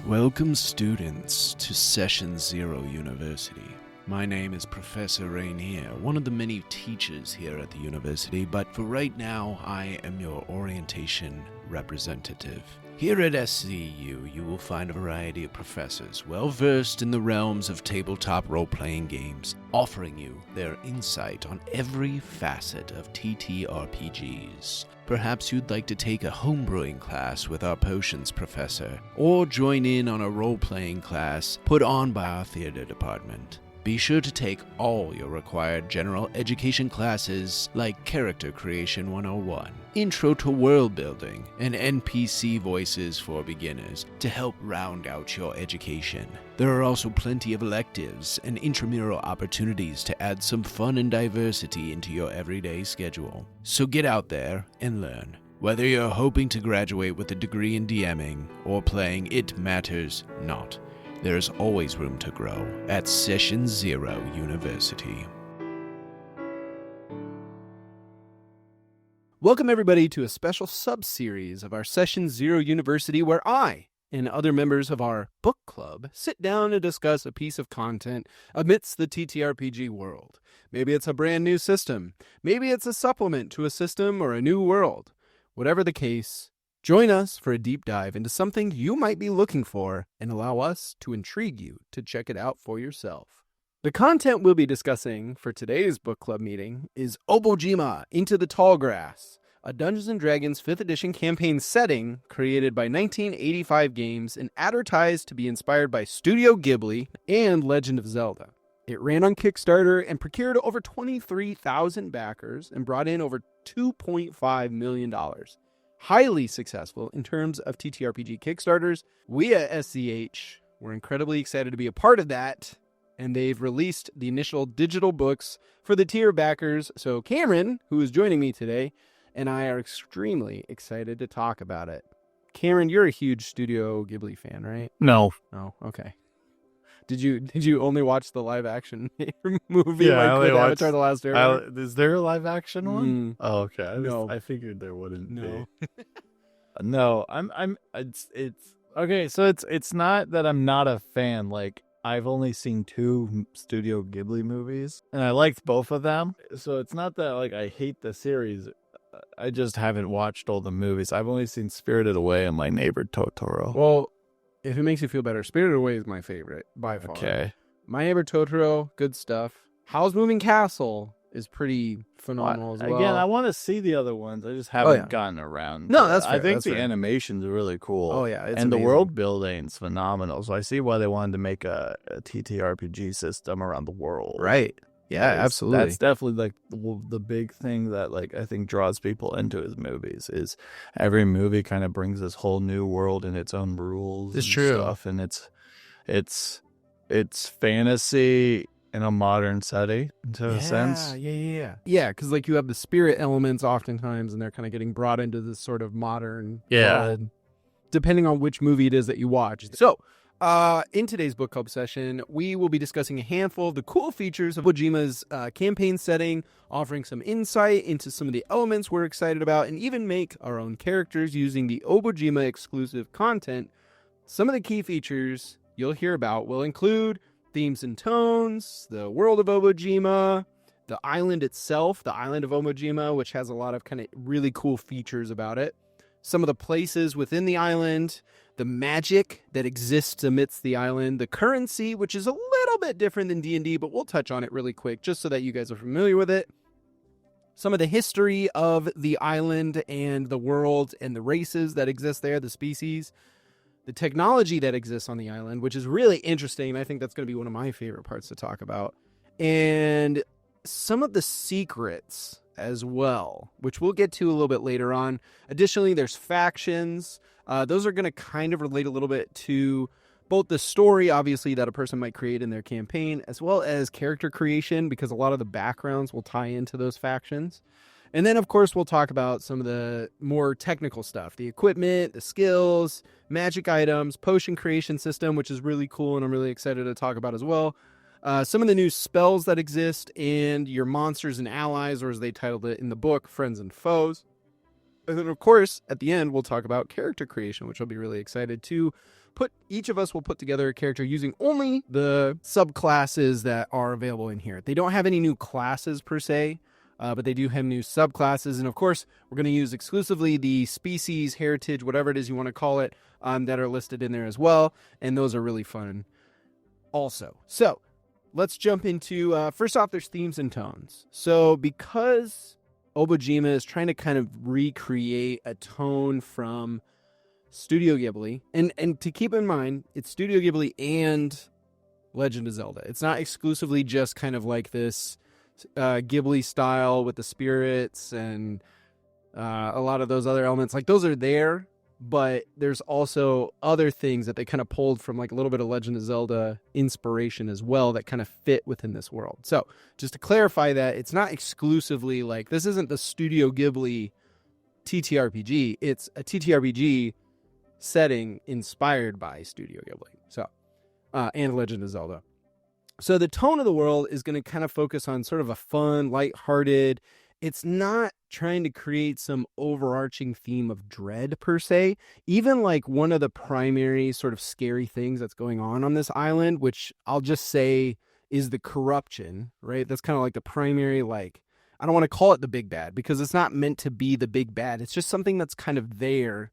Welcome students to Session Zero University. My name is Professor Rainier, one of the many teachers here at the university, but for right now, I am your orientation representative. Here at SCU, you will find a variety of professors well-versed in the realms of tabletop role-playing games, offering you their insight on every facet of TTRPGs. Perhaps you'd like to take a homebrewing class with our potions professor, or join in on a role-playing class put on by our theater department. Be sure to take all your required general education classes like Character Creation 101, Intro to World Building, and NPC Voices for Beginners to help round out your education. There are also plenty of electives and intramural opportunities to add some fun and diversity into your everyday schedule. So get out there and learn. Whether you're hoping to graduate with a degree in DMing or playing It Matters Not, there's always room to grow at Session Zero University. Welcome everybody to a special sub-series of our Session Zero University where I and other members of our book club sit down and discuss a piece of content amidst the TTRPG world. Maybe it's a brand new system. Maybe it's a supplement to a system or a new world. Whatever the case, join us for a deep dive into something you might be looking for and allow us to intrigue you to check it out for yourself. The content we'll be discussing for today's book club meeting is Obojima, Into the Tall Grass, a Dungeons & Dragons 5th edition campaign setting created by 1985 Games and advertised to be inspired by Studio Ghibli and Legend of Zelda. It ran on Kickstarter and procured over 23,000 backers and brought in over $2.5 million. Highly successful in terms of TTRPG Kickstarters. We at SCH were incredibly excited to be a part of that, and they've released the initial digital books for the tier backers. So Cameron, who is joining me today, and I are extremely excited to talk about it. Cameron, you're a huge Studio Ghibli fan, right? No. Oh, okay. Did you only watch the live action movie? Yeah, I only with watched Avatar: The Last Airbender? Is there a live action one? Oh, okay. No. I figured there wouldn't No. be. No, it's okay. So it's not that I'm not a fan. Like, I've only seen 2 Studio Ghibli movies, and I liked both of them. So it's not that like I hate the series. I just haven't watched all the movies. I've only seen Spirited Away and My Neighbor Totoro. Well, if it makes you feel better, Spirited Away is my favorite by far. Okay. My Neighbor Totoro, good stuff. Howl's Moving Castle is pretty phenomenal as well. Again, I want to see the other ones. I just haven't gotten around. No, that's fair. I think that's the fair. animation's really cool. Oh, yeah. It's and amazing. the world building's phenomenal. So I see why they wanted to make a TTRPG system around the world. Right. Yeah, absolutely. That's definitely like the big thing that like I think draws people into his movies is every movie kind of brings this whole new world and its own rules. It's and true. Stuff, and it's fantasy in a modern setting to a sense. Yeah, because like you have the spirit elements oftentimes, and they're kind of getting brought into this sort of modern Yeah. world, depending on which movie it is that you watch. So, in today's book club session, we will be discussing a handful of the cool features of Obojima's campaign setting, offering some insight into some of the elements we're excited about, and even make our own characters using the Obojima exclusive content. Some of the key features you'll hear about will include themes and tones, the world of Obojima, the island itself, the island of Obojima, which has a lot of kind of really cool features about it, some of the places within the island, the magic that exists amidst the island, the currency, which is a little bit different than D&D, but we'll touch on it really quick just so that you guys are familiar with it. Some of the history of the island and the world and the races that exist there, the species, the technology that exists on the island, which is really interesting. I think that's going to be one of my favorite parts to talk about. And some of the secrets as well, which we'll get to a little bit later on. Additionally, there's factions. Those are going to kind of relate a little bit to both the story, obviously, that a person might create in their campaign, as well as character creation, because a lot of the backgrounds will tie into those factions. And then, of course, we'll talk about some of the more technical stuff, the equipment, the skills, magic items, potion creation system, which is really cool, and I'm really excited to talk about as well. Some of the new spells that exist, and your monsters and allies, or as they titled it in the book, friends and foes. And then, of course, at the end, we'll talk about character creation, which I'll be really excited to put. Each of us will put together a character using only the subclasses that are available in here. They don't have any new classes per se, but they do have new subclasses. And of course, we're going to use exclusively the species, heritage, whatever it is you want to call it, that are listed in there as well. And those are really fun also. So let's jump into, first off, there's themes and tones. So because Obojima is trying to kind of recreate a tone from Studio Ghibli. And to keep in mind, it's Studio Ghibli and Legend of Zelda. It's not exclusively just kind of like this Ghibli style with the spirits and a lot of those other elements. Like those are there, but there's also other things that they kind of pulled from like a little bit of Legend of Zelda inspiration as well that kind of fit within this world. So just to clarify that, it's not exclusively like, this isn't the Studio Ghibli TTRPG. It's a TTRPG setting inspired by Studio Ghibli. So, and Legend of Zelda. So the tone of the world is going to kind of focus on sort of a fun, lighthearted. It's not trying to create some overarching theme of dread per se. Even like one of the primary sort of scary things that's going on this island, which I'll just say is the corruption, right? That's kind of like the primary, like, I don't want to call it the big bad because it's not meant to be the big bad. It's just something that's kind of there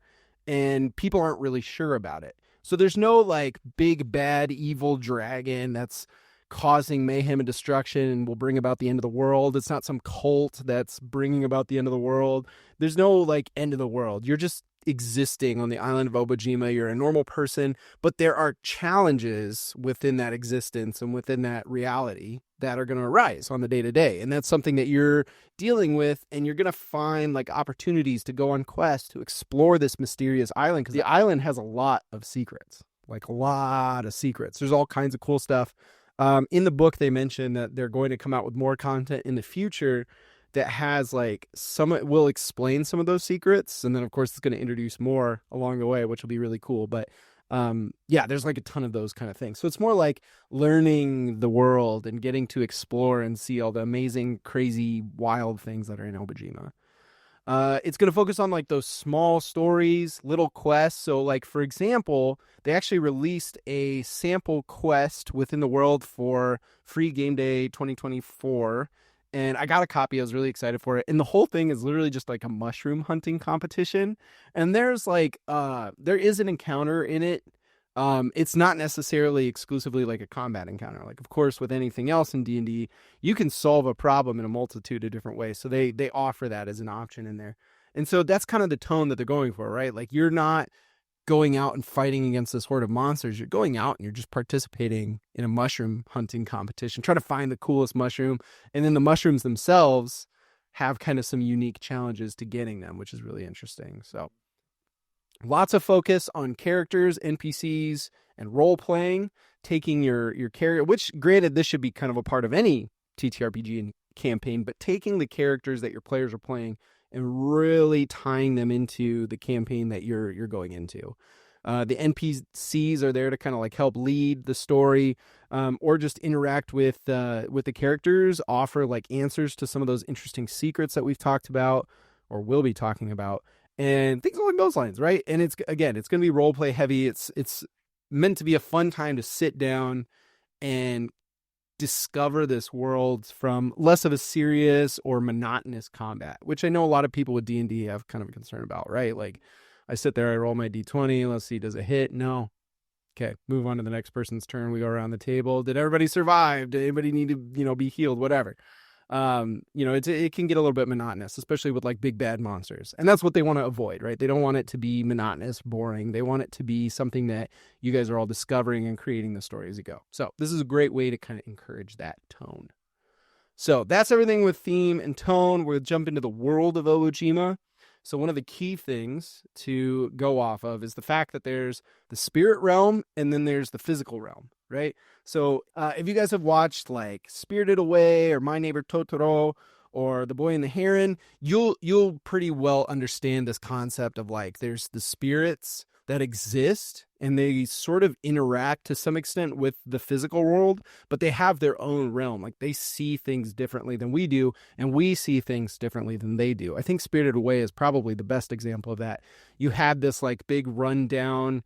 and people aren't really sure about it. So there's no like big bad evil dragon that's causing mayhem and destruction and will bring about the end of the world. It's not some cult that's bringing about the end of the world. There's no like end of the world. You're just existing on the island of Obojima. You're a normal person, but there are challenges within that existence and within that reality that are going to arise on the day to day. And that's something that you're dealing with, and you're going to find like opportunities to go on quests to explore this mysterious island, because the island has a lot of secrets, like a lot of secrets. There's all kinds of cool stuff. In the book, they mention that they're going to come out with more content in the future that has like will explain some of those secrets. And then of course it's going to introduce more along the way, which will be really cool. But yeah, there's like a ton of those kind of things. So it's more like learning the world and getting to explore and see all the amazing, crazy, wild things that are in Obojima. It's going to focus on like those small stories, little quests. So like, for example, they actually released a sample quest within the world for Free Game Day 2024. And I got a copy. I was really excited for it. And the whole thing is literally just like a mushroom hunting competition. And there's like, there is an encounter in it. It's not necessarily exclusively like a combat encounter. Like, of course, with anything else in D&D, you can solve a problem in a multitude of different ways. So they offer that as an option in there. And so that's kind of the tone that they're going for, right? Like, you're not going out and fighting against this horde of monsters. You're going out and you're just participating in a mushroom hunting competition, trying to find the coolest mushroom. And then the mushrooms themselves have kind of some unique challenges to getting them, which is really interesting. So lots of focus on characters, NPCs, and role-playing, taking your character, which granted, this should be kind of a part of any TTRPG campaign, but taking the characters that your players are playing and really tying them into the campaign that you're going into. The NPCs are there to kind of like help lead the story, or just interact with the characters, offer like answers to some of those interesting secrets that we've talked about or will be talking about, and things along those lines, right? And it's going to be role play heavy. It's meant to be a fun time to sit down and discover this world from less of a serious or monotonous combat, which I know a lot of people with D&D have kind of a concern about, right? Like, I sit there, I roll my D20, let's see, does it hit? No. Okay, move on to the next person's turn. We go around the table. Did everybody survive? Did anybody need to, be healed? Whatever. It can get a little bit monotonous, especially with like big bad monsters. And that's what they want to avoid, right? They don't want it to be monotonous, boring. They want it to be something that you guys are all discovering and creating the story as you go. So this is a great way to kind of encourage that tone. So that's everything with theme and tone. We'll jump into the world of Obojima. So one of the key things to go off of is the fact that there's the spirit realm and then there's the physical realm, right? So if you guys have watched like Spirited Away or My Neighbor Totoro or The Boy and the Heron, you'll pretty well understand this concept of like there's the spirits that exist, and they sort of interact to some extent with the physical world, but they have their own realm. Like they see things differently than we do, and we see things differently than they do. I think Spirited Away is probably the best example of that. You had this like big rundown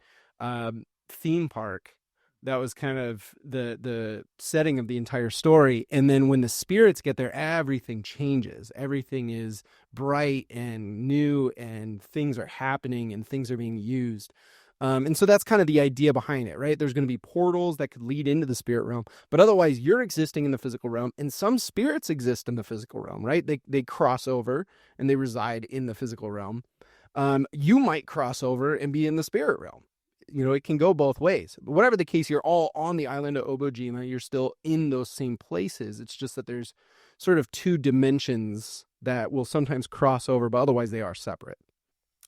theme park that was kind of the setting of the entire story. And then when the spirits get there, everything changes. Everything is bright and new, and things are happening and things are being used. And so that's kind of the idea behind it, right? There's going to be portals that could lead into the spirit realm, but otherwise you're existing in the physical realm, and some spirits exist in the physical realm, right? They cross over and they reside in the physical realm. You might cross over and be in the spirit realm. It can go both ways. But whatever the case, you're all on the island of Obojima. You're still in those same places. It's just that there's sort of two dimensions that will sometimes cross over, but otherwise they are separate.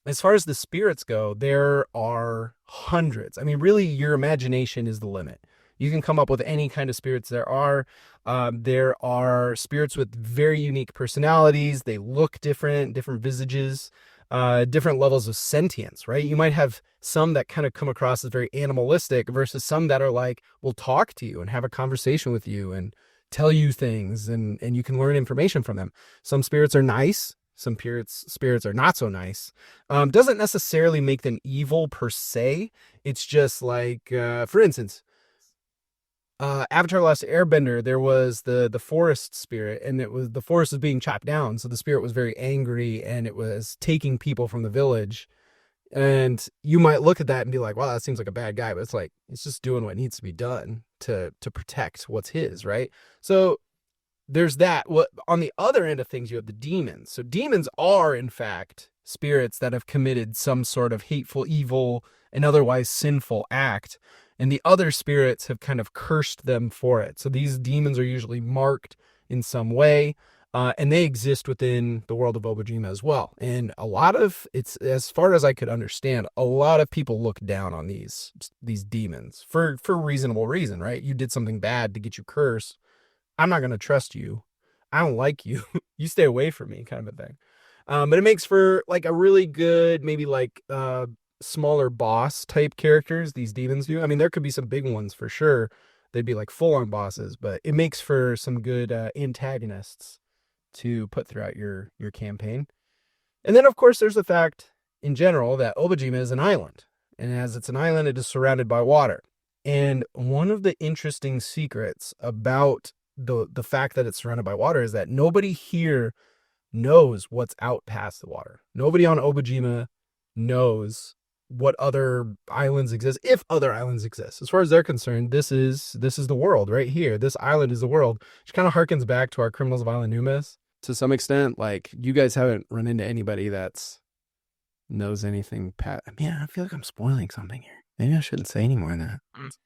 As far as the spirits go, there are hundreds. I mean, really, your imagination is the limit. You can come up with any kind of spirits there are. There are spirits with very unique personalities. They look different visages. Different levels of sentience, right? You might have some that kind of come across as very animalistic versus some that are like, will talk to you and have a conversation with you and tell you things, and you can learn information from them. Some spirits are nice. Some spirits are not so nice. Doesn't necessarily make them evil per se. It's just like, for instance, Avatar: Last Airbender, there was the forest spirit, and the forest was being chopped down, so the spirit was very angry, and it was taking people from the village. And you might look at that and be like, wow, that seems like a bad guy, but it's like, it's just doing what needs to be done to protect what's his, right? So there's that. What on the other end of things, you have the demons. So demons are, in fact, spirits that have committed some sort of hateful, evil, and otherwise sinful act. And the other spirits have kind of cursed them for it. So these demons are usually marked in some way, and they exist within the world of Obojima as well. And it's, as far as I could understand, a lot of people look down on these demons for reasonable reason, right? You did something bad to get you cursed. I'm not going to trust you. I don't like you. You stay away from me, kind of a thing. But it makes for like a really good, maybe like smaller boss type characters, these demons do. I mean, there could be some big ones for sure. They'd be like full-on bosses, but it makes for some good antagonists to put throughout your campaign. And then, of course, there's the fact in general that Obojima is an island. And as it's an island, it is surrounded by water. And one of the interesting secrets about the fact that it's surrounded by water is that nobody here knows what's out past the water. Nobody on Obojima knows what other islands exist, if other islands exist. As far as they're concerned, this is the world right here. This island is the world, which kind of harkens back to our Criminals of Island Numis to some extent. Like, you guys haven't run into anybody that's knows anything past. I mean, I feel like I'm spoiling something here. Maybe I shouldn't say any more than that.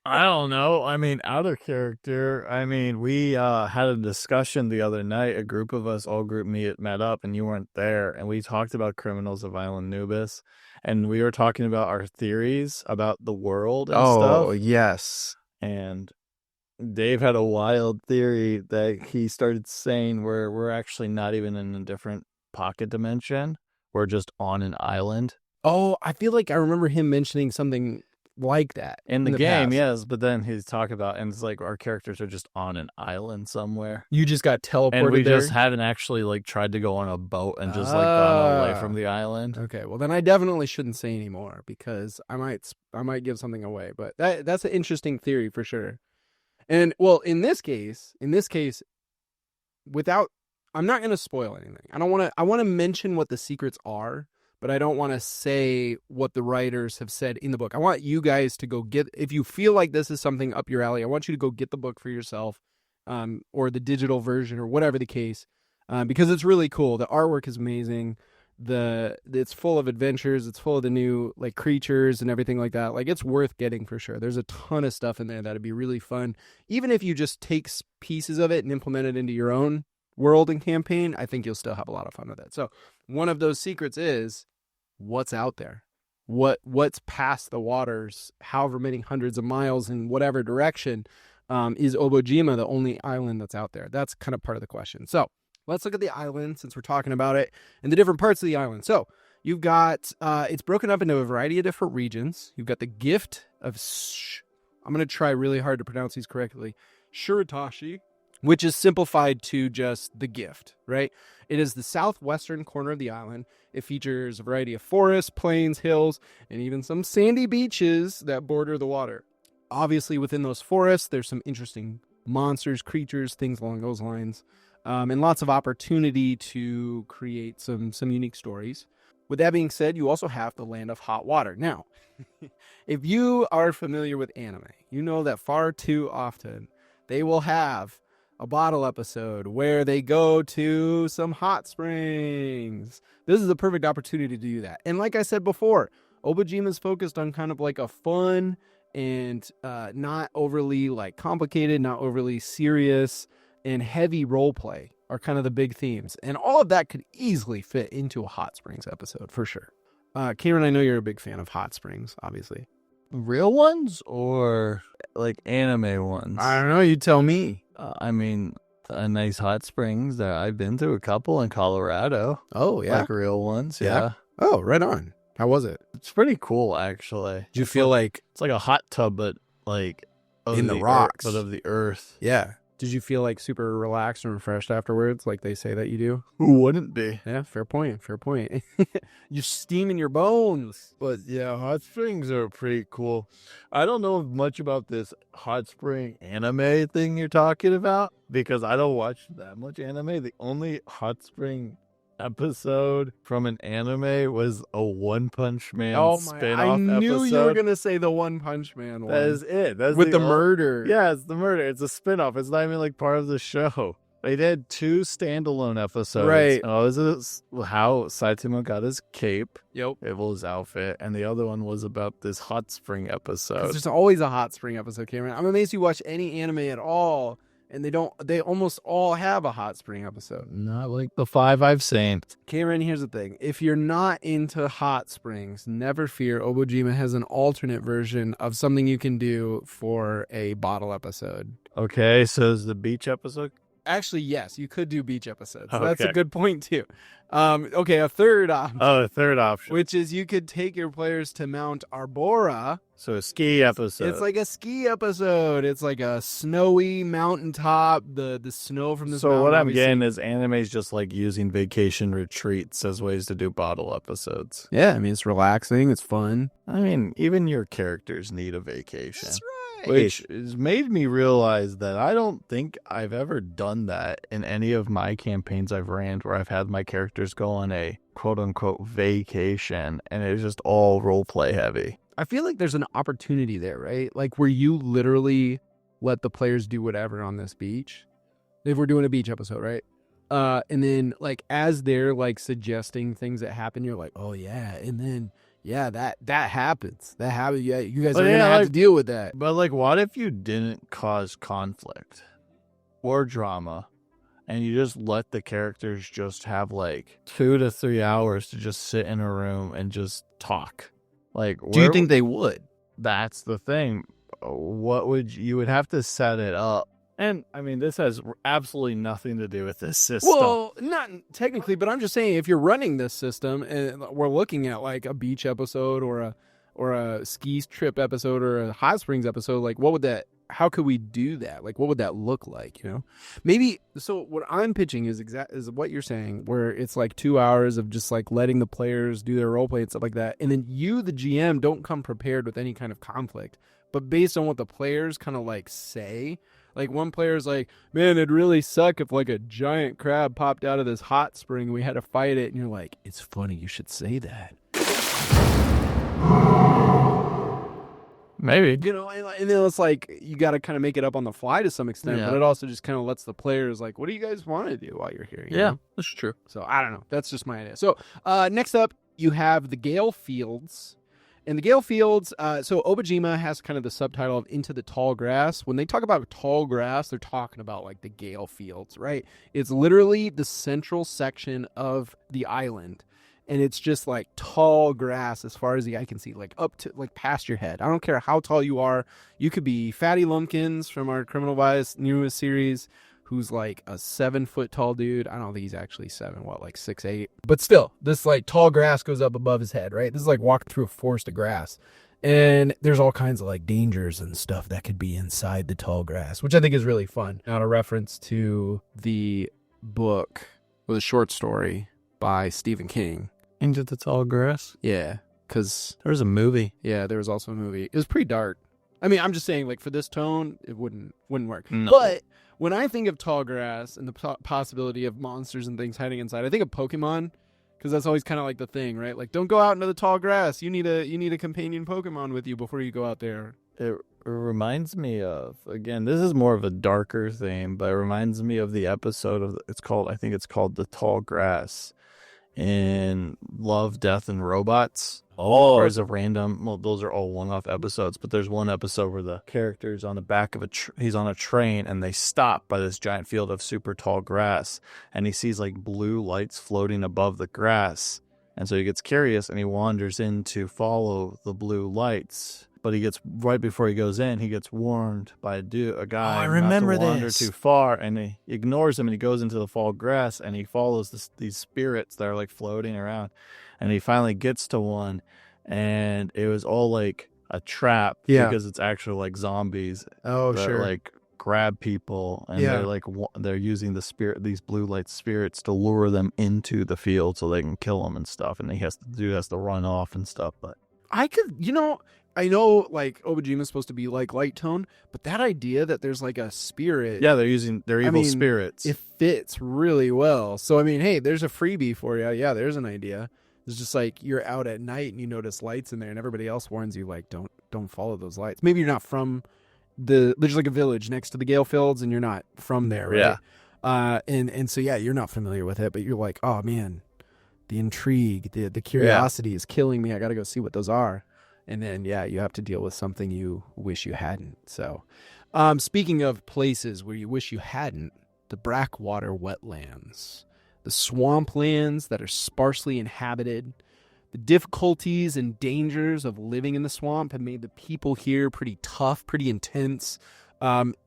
I don't know. I mean, out of character. I mean, we had a discussion the other night. A group of us, met up, and you weren't there. And we talked about Criminals of Island Nubis. And we were talking about our theories about the world and stuff. Oh, yes. And Dave had a wild theory that he started saying where we're actually not even in a different pocket dimension. We're just on an island. Oh, I feel like I remember him mentioning something like that in the game, past. yes, but then he's talking about, and it's like our characters are just on an island somewhere. You just got teleported, and we there? just haven't actually like tried to go on a boat and just like gone away from the island. Okay, well then I definitely shouldn't say any more because I might give something away. But that's an interesting theory for sure. And well, in this case, without, I'm not going to spoil anything. I want to mention what the secrets are, but I don't want to say what the writers have said in the book. I want you guys to go get, if you feel like this is something up your alley, I want you to go get the book for yourself, or the digital version or whatever the case, because it's really cool. The artwork is amazing. It's full of adventures. It's full of the new like creatures and everything like that. Like, it's worth getting for sure. There's a ton of stuff in there that'd be really fun. Even if you just take pieces of it and implement it into your own world and campaign, I think you'll still have a lot of fun with it. So one of those secrets is what's out there, what's past the waters, however many hundreds of miles in whatever direction. Is Obojima the only island that's out there? That's kind of part of the question. So let's look at the island since we're talking about it and the different parts of the island. So You've got, it's broken up into a variety of different regions. You've got the gift of, I'm going to try really hard to pronounce these correctly, Shuritashi, which is simplified to just the gift, right? It is the southwestern corner of the island. It features a variety of forests, plains, hills, and even some sandy beaches that border the water. Obviously, within those forests, there's some interesting monsters, creatures, things along those lines, and lots of opportunity to create some unique stories. With that being said, you also have the land of hot water. Now, if you are familiar with anime, you know that far too often they will have a bottle episode where they go to some hot springs. This is a perfect opportunity to do that. And like I said before, Obojima is focused on kind of like a fun and not overly like complicated, not overly serious, and heavy role play are kind of the big themes. And all of that could easily fit into a hot springs episode for sure. Cameron, I know you're a big fan of hot springs, obviously. Real ones or like anime ones? I don't know. You tell me. I mean, a nice hot springs. I've been to a couple in Colorado. Oh, yeah. Like real ones. Yeah. Oh, right on. How was it? It's pretty cool, actually. Did you feel like it's like a hot tub, but like in the rocks, but of the earth? Yeah. Did you feel like super relaxed and refreshed afterwards, like they say that you do? Who wouldn't be? Yeah, fair point. Fair point. You're steaming your bones. But yeah, hot springs are pretty cool. I don't know much about this hot spring anime thing you're talking about because I don't watch that much anime. The only hot spring episode from an anime was a One Punch Man spin-off episode. I knew you were going to say the One Punch Man one. That is it. That's with the murder. Yeah, it's the murder. It's a spin-off. It's not even like part of the show. They did 2 standalone episodes. Right. This is how Saitama got his cape. Yep. It was his outfit. And the other one was about this hot spring episode. There's always a hot spring episode, Cameron. I'm amazed you watch any anime at all. And they almost all have a hot spring episode. Not like the 5 I've seen. Cameron, here's the thing. If you're not into hot springs, never fear. Obojima has an alternate version of something you can do for a bottle episode. Okay, so is the beach episode? Actually, yes, you could do beach episodes. Okay. That's a good point, too. Okay, a third option. Oh, a third option. Which is you could take your players to Mount Arbora. So a ski episode. It's like a ski episode. It's like a snowy mountaintop, the snow from this mountain. So what I'm getting is anime's just like using vacation retreats as ways to do bottle episodes. Yeah, I mean, it's relaxing. It's fun. I mean, even your characters need a vacation. That's right. Which has made me realize that I don't think I've ever done that in any of my campaigns I've ran where I've had my characters go on a quote-unquote vacation and it's just all role-play heavy. I feel like there's an opportunity there, right? Like where you literally let the players do whatever on this beach. If we're doing a beach episode, right? And then like as they're like suggesting things that happen, you're like, oh yeah, and then yeah, that happens. That happens. Yeah, you guys are gonna have to deal with that. But like, what if you didn't cause conflict or drama, and you just let the characters just have like 2 to 3 hours to just sit in a room and just talk? Like, do you think they would? That's the thing. What would you would have to set it up? And, I mean, this has absolutely nothing to do with this system. Well, not technically, but I'm just saying if you're running this system and we're looking at like a beach episode or a ski trip episode or a hot springs episode, like how could we do that? Like, what would that look like, you know? Maybe, so what I'm pitching is what you're saying, where it's like 2 hours of just like letting the players do their role play and stuff like that. And then you, the GM, don't come prepared with any kind of conflict, but based on what the players kind of like say. Like one player's like, man, it'd really suck if like a giant crab popped out of this hot spring and we had to fight it. And you're like, it's funny, you should say that. Maybe. You know, and then it's like, you got to kind of make it up on the fly to some extent, but it also just kind of lets the players like, what do you guys want to do while you're here? You know? That's true. So I don't know. That's just my idea. So next up, you have the Gale Fields. And the Gale Fields, so Obojima has kind of the subtitle of Into the Tall Grass. When they talk about tall grass, they're talking about like the Gale Fields, right? It's literally the central section of the island. And it's just like tall grass as far as the eye can see, like up to like past your head. I don't care how tall you are. You could be Fatty Lumpkins from our Criminal Vice newest series who's like a 7-foot tall dude. I don't think he's actually 7, like 6'8". But still, this like tall grass goes up above his head, right? This is like walking through a forest of grass. And there's all kinds of like dangers and stuff that could be inside the tall grass, which I think is really fun. Not a reference to the book or the short story by Stephen King. Into the Tall Grass? Yeah, because There was a movie. yeah, there was also a movie. It was pretty dark. I mean, I'm just saying, like, for this tone, it wouldn't work. No. But when I think of tall grass and the possibility of monsters and things hiding inside, I think of Pokemon, because that's always kind of like the thing, right? Like, don't go out into the tall grass. You need a companion Pokemon with you before you go out there. It reminds me of, again, this is more of a darker theme, but it reminds me of the episode of, I think it's called The Tall Grass in Love, Death, and Robots. Oh, Or as a random, well, those are all one-off episodes, but there's one episode where the character's on the back of he's on a train, and they stop by this giant field of super tall grass, and he sees like blue lights floating above the grass, and so he gets curious, and he wanders in to follow the blue lights. But he gets, right before he goes in, he gets warned by a guy I remember not to wander this. too far, and he ignores him, and he goes into the fall grass, and he follows these spirits that are like floating around, and he finally gets to one, and it was all like a trap, because it's actually like zombies Oh, that sure. like grab people, and Yeah. they're like they're using these blue light spirits to lure them into the field so they can kill them and stuff, and has to run off and stuff, but. I could, I know like Obojima's supposed to be like light tone, but that idea that there's like a spirit. Yeah, they're evil spirits. It fits really well. So, I mean, hey, there's a freebie for you. Yeah, there's an idea. It's just like you're out at night and you notice lights in there and everybody else warns you, like, don't follow those lights. Maybe you're not from there's like a village next to the Gale Fields and you're not from there, right? Yeah. And so, yeah, you're not familiar with it, but you're like, oh, man, the intrigue, the curiosity is killing me. I got to go see what those are. And then, yeah, you have to deal with something you wish you hadn't. So, speaking of places where you wish you hadn't, the Brackwater wetlands, the swamplands that are sparsely inhabited, the difficulties and dangers of living in the swamp have made the people here pretty tough, pretty intense.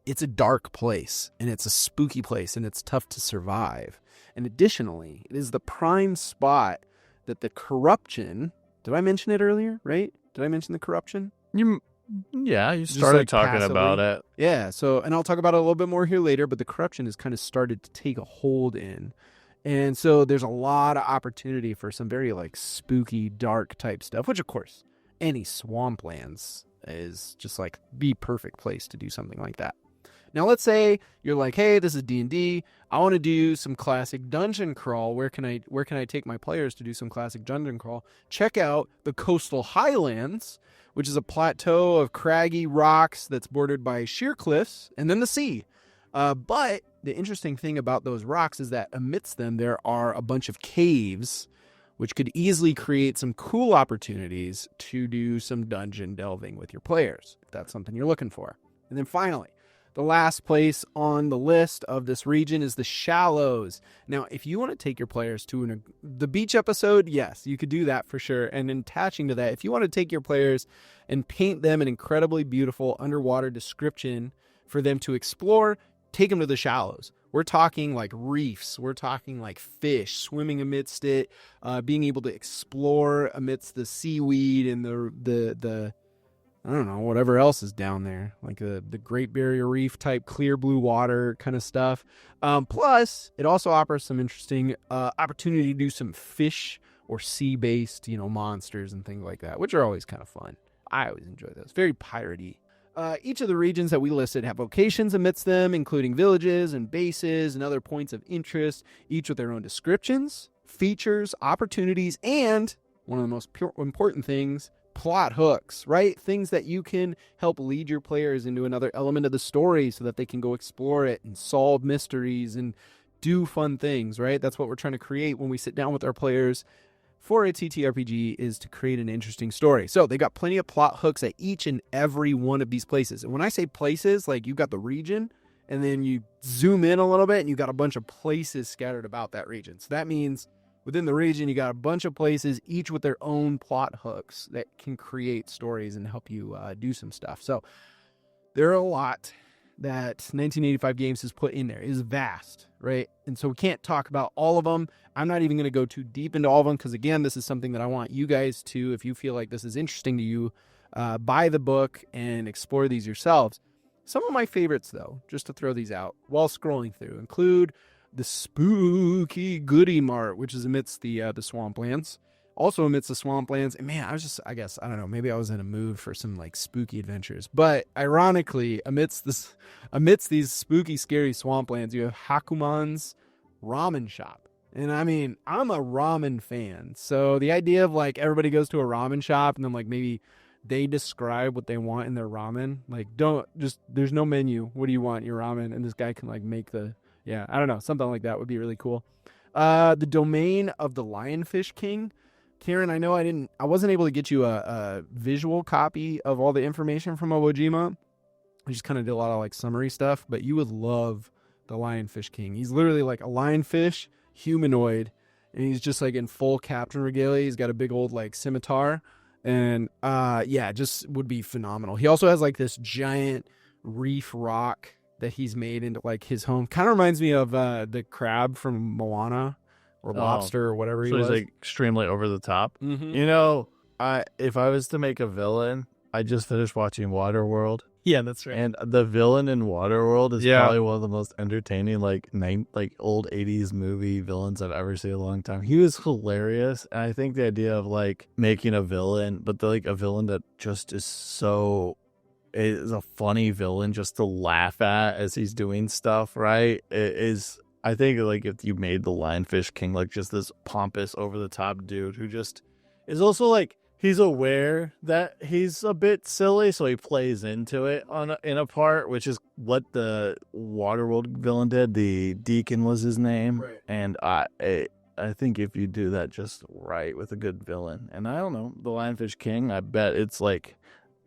It's a dark place, and it's a spooky place, and it's tough to survive. And additionally, it is the prime spot that the corruption... Did I mention it earlier, right? Did I mention the corruption? You started like talking passively. about it. Yeah, so, and I'll talk about it a little bit more here later, but the corruption has kind of started to take a hold in. And so there's a lot of opportunity for some very like spooky, dark type stuff, which of course, any swamplands is just like the perfect place to do something like that. Now, let's say you're like, hey, this is D&D. I want to do some classic dungeon crawl. Where can I take my players to do some classic dungeon crawl? Check out the Coastal Highlands, which is a plateau of craggy rocks that's bordered by sheer cliffs and then the sea. But the interesting thing about those rocks is that amidst them, there are a bunch of caves, which could easily create some cool opportunities to do some dungeon delving with your players, if that's something you're looking for. And then finally, the last place on the list of this region is the Shallows. Now, if you want to take your players to the beach episode, yes, you could do that for sure. And attaching to that, if you want to take your players and paint them an incredibly beautiful underwater description for them to explore, take them to the Shallows. We're talking like reefs. We're talking like fish swimming amidst it, being able to explore amidst the seaweed and the I don't know, whatever else is down there, like the Great Barrier Reef type clear blue water kind of stuff. Plus, it also offers some interesting opportunity to do some fish or sea-based, monsters and things like that, which are always kind of fun. I always enjoy those. Very piratey. Each of the regions that we listed have locations amidst them, including villages and bases and other points of interest, each with their own descriptions, features, opportunities, and one of the most important things, plot hooks, right? Things that you can help lead your players into another element of the story so that they can go explore it and solve mysteries and do fun things, right? That's what we're trying to create when we sit down with our players for a TTRPG, is to create an interesting story. So they got plenty of plot hooks at each and every one of these places. And when I say places, like you've got the region and then you zoom in a little bit and you got a bunch of places scattered about that region. So that means within the region, you got a bunch of places, each with their own plot hooks that can create stories and help you do some stuff. So there are a lot. that 1985 Games has put in there is vast, right? And so we can't talk about all of them. I'm not even going to go too deep into all of them because, again, this is something that I want you guys to, if you feel like this is interesting to you, buy the book and explore these yourselves. Some of my favorites, though, just to throw these out while scrolling through, include the spooky Goody Mart, which is amidst the swamplands. Also amidst the swamplands, and man, I don't know, maybe I was in a mood for some like spooky adventures. But ironically, amidst these spooky, scary swamplands, you have Hakuman's ramen shop. And I mean, I'm a ramen fan. So the idea of like everybody goes to a ramen shop and then like maybe they describe what they want in their ramen. Like, there's no menu. What do you want in your ramen? And this guy can like make I don't know, something like that would be really cool. The Domain of the Lionfish King. Karen, I know I wasn't able to get you a visual copy of all the information from Obojima. We just kind of did a lot of like summary stuff, but you would love the Lionfish King. He's literally like a lionfish humanoid, and he's just like in full captain regalia. He's got a big old like scimitar, and just would be phenomenal. He also has like this giant reef rock that he's made into like his home. Kind of reminds me of the crab from Moana. Or lobster or whatever he was. So he's like extremely over the top. Mm-hmm. You know, if I was to make a villain, I just finished watching Waterworld. Yeah, that's right. And the villain in Waterworld is probably one of the most entertaining like old 80s movie villains I've ever seen in a long time. He was hilarious. And I think the idea of like making a villain, but like a villain that just is a funny villain just to laugh at as he's doing stuff, right? It is. I think like if you made the Lionfish King like just this pompous over the top dude who just is also like he's aware that he's a bit silly, so he plays into it in a part, which is what the Waterworld villain did. The Deacon was his name, right. And I think if you do that just right with a good villain, and I don't know, the Lionfish King, I bet it's like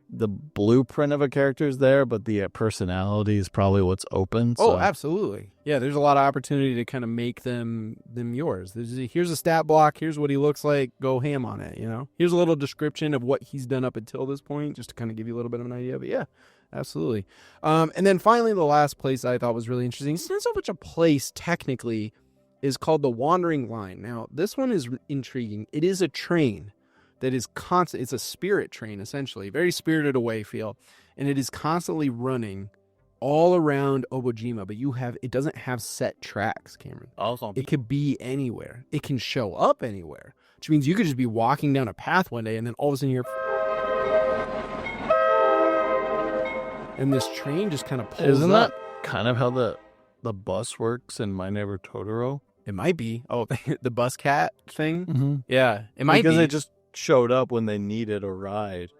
the blueprint of a character is there, but the personality is probably what's open. So. Oh, absolutely. Yeah, there's a lot of opportunity to kind of make them yours. Here's a stat block. Here's what he looks like. Go ham on it, you know? Here's a little description of what he's done up until this point, just to kind of give you a little bit of an idea. But yeah, absolutely. And then finally, the last place I thought was really interesting, it's not so much a place technically, is called the Wandering Line. Now, this one is intriguing. It is a train that is constant. It's a spirit train, essentially, very Spirited Away feel, and it is constantly running all around Obojima. But it doesn't have set tracks, Cameron. It could be anywhere. It can show up anywhere, which means you could just be walking down a path one day, and then all of a sudden you're, and this train just kind of pulls. Isn't up. that kind of how the bus works in My Neighbor Totoro? It might be. Oh, the bus cat thing. Mm-hmm. Yeah, it might because be. they just showed up when they needed a ride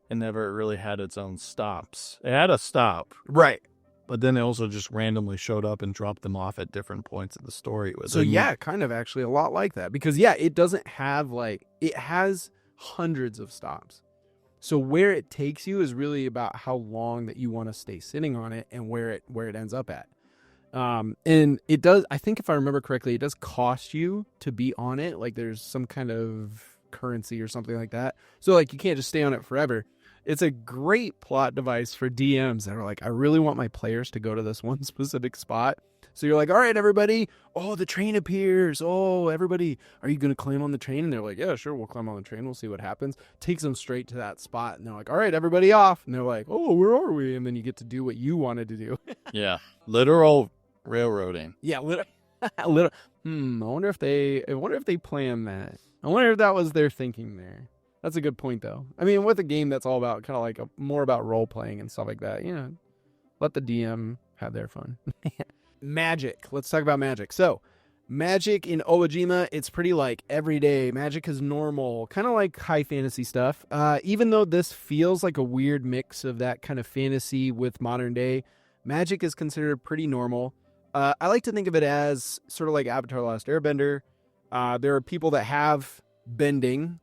and never really had its own stops. It had a stop. Right. But then it also just randomly showed up and dropped them off at different points in the story. So yeah, kind of actually a lot like that. Because yeah, it doesn't have it has hundreds of stops. So where it takes you is really about how long that you want to stay sitting on it and where it ends up at. And it does, I think if I remember correctly, it does cost you to be on it. Like there's some kind of currency or something like that. So like you can't just stay on it forever. It's a great plot device for DMs that are like, I really want my players to go to this one specific spot. So you're like, all right, everybody. Oh, the train appears. Oh, everybody, are you going to climb on the train? And they're like, yeah, sure. We'll climb on the train. We'll see what happens. Takes them straight to that spot. And they're like, all right, everybody off. And they're like, oh, where are we? And then you get to do what you wanted to do. Yeah. Literal railroading. Yeah. I wonder if they planned that. I wonder if that was their thinking there. That's a good point, though. I mean, with a game that's all about kind of like more about role playing and stuff like that, you know, let the DM have their fun. Magic. Let's talk about magic. So, magic in Obojima, it's pretty like everyday. Magic is normal, kind of like high fantasy stuff. Even though this feels like a weird mix of that kind of fantasy with modern day, magic is considered pretty normal. I like to think of it as sort of like Avatar: The Last Airbender. There are people that have bending,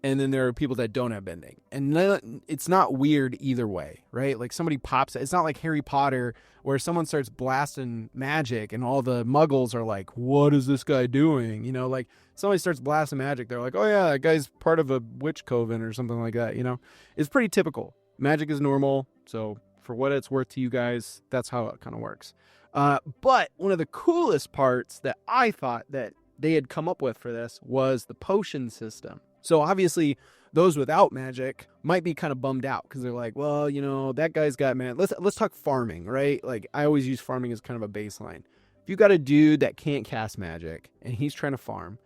and then there are people that don't have bending. And it's not weird either way, right? Like somebody pops, it's not like Harry Potter where someone starts blasting magic and all the muggles are like, what is this guy doing? You know, like somebody starts blasting magic. They're like, oh yeah, that guy's part of a witch coven or something like that. You know, it's pretty typical. Magic is normal, so For what it's worth to you guys, that's how it kind of works. But one of the coolest parts that I thought that they had come up with for this was the potion system. So obviously those without magic might be kind of bummed out because they're like, well, that guy's got let's talk farming, right? Like I always use farming as kind of a baseline. If you got a dude that can't cast magic and he's trying to farm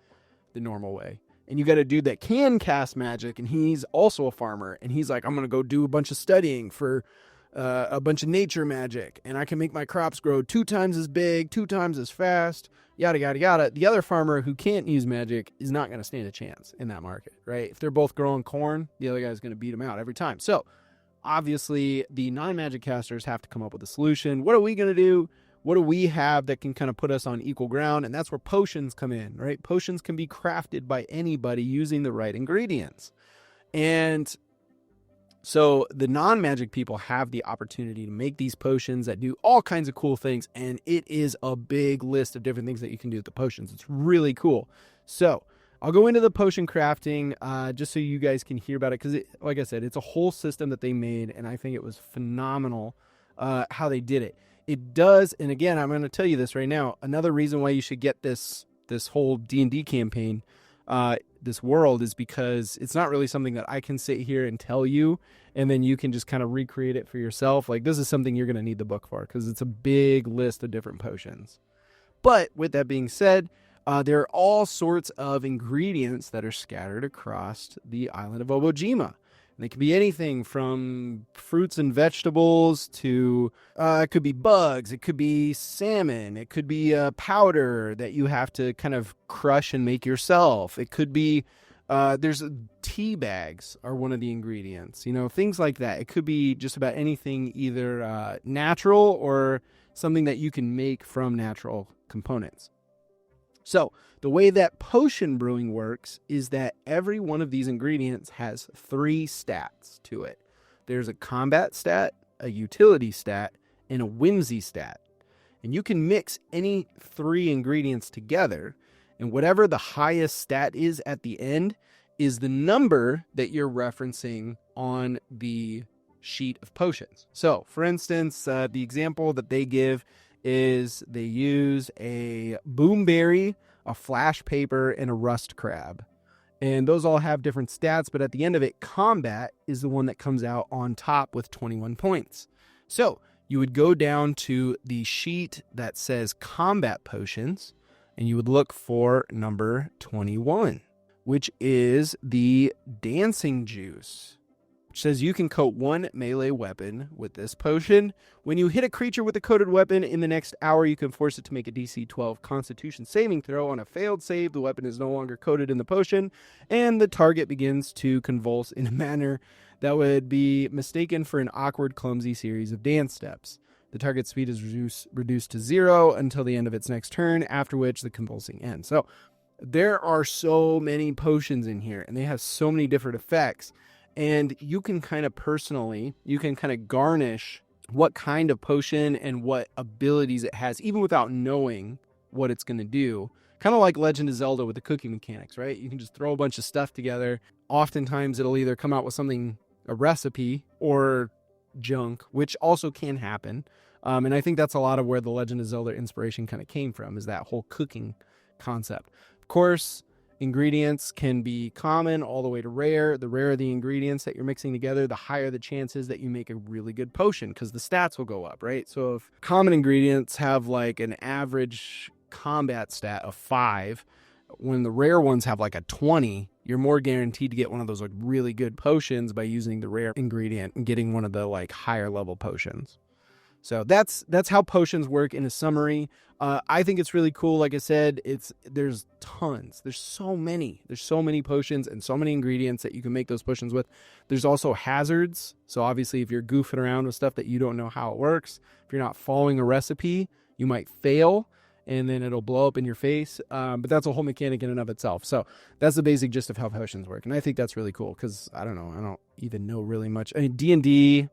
the normal way, and you got a dude that can cast magic and he's also a farmer and he's like, I'm going to go do a bunch of studying for a bunch of nature magic and I can make my crops grow 2 times as big, 2 times as fast, yada, yada, yada. The other farmer who can't use magic is not going to stand a chance in that market, right? If they're both growing corn, the other guy's going to beat him out every time. So obviously the non-magic casters have to come up with a solution. What are we going to do? What do we have that can kind of put us on equal ground? And that's where potions come in, right? Potions can be crafted by anybody using the right ingredients. And so the non-magic people have the opportunity to make these potions that do all kinds of cool things. And it is a big list of different things that you can do with the potions. It's really cool. So I'll go into the potion crafting just so you guys can hear about it. Because like I said, it's a whole system that they made. And I think it was phenomenal how they did it. It does. And again, I'm going to tell you this right now. Another reason why you should get this whole D&D campaign, this world, is because it's not really something that I can sit here and tell you and then you can just kind of recreate it for yourself. Like this is something you're going to need the book for because it's a big list of different potions. But with that being said, there are all sorts of ingredients that are scattered across the island of Obojima. And they could be anything from fruits and vegetables to it could be bugs, it could be salmon, it could be powder that you have to kind of crush and make yourself. It could be there's tea bags are one of the ingredients, things like that. It could be just about anything, either natural or something that you can make from natural components. So the way that potion brewing works is that every one of these ingredients has 3 stats to it. There's a combat stat, a utility stat, and a whimsy stat. And you can mix any 3 ingredients together, and whatever the highest stat is at the end is the number that you're referencing on the sheet of potions. So, for instance, the example that they give is they use a boomberry, a flash paper, and a rust crab. And those all have different stats, but at the end of it, combat is the one that comes out on top with 21 points. So you would go down to the sheet that says combat potions, and you would look for number 21, which is the dancing juice. Says you can coat 1 melee weapon with this potion. When you hit a creature with a coated weapon in the next hour, you can force it to make a DC 12 Constitution saving throw. On a failed save, the weapon is no longer coated in the potion, and the target begins to convulse in a manner that would be mistaken for an awkward, clumsy series of dance steps. The target's speed is reduced to 0 until the end of its next turn, after which the convulsing ends. So there are so many potions in here, and they have so many different effects. And you can kind of garnish what kind of potion and what abilities it has, even without knowing what it's going to do. Kind of like Legend of Zelda with the cooking mechanics, right? You can just throw a bunch of stuff together. Oftentimes it'll either come out with something, a recipe, or junk, which also can happen. And I think that's a lot of where the Legend of Zelda inspiration kind of came from, is that whole cooking concept. Of course, ingredients can be common all the way to rare. The rarer the ingredients that you're mixing together, the higher the chances that you make a really good potion, because the stats will go up, right? So if common ingredients have like an average combat stat of 5, when the rare ones have like a 20, you're more guaranteed to get one of those like really good potions by using the rare ingredient and getting one of the like higher level potions. So that's how potions work in a summary. I think it's really cool. Like I said, there's tons. There's so many potions and so many ingredients that you can make those potions with. There's also hazards. So obviously if you're goofing around with stuff that you don't know how it works, if you're not following a recipe, you might fail and then it'll blow up in your face. But that's a whole mechanic in and of itself. So that's the basic gist of how potions work. And I think that's really cool because I don't even know really much. I mean, D&D,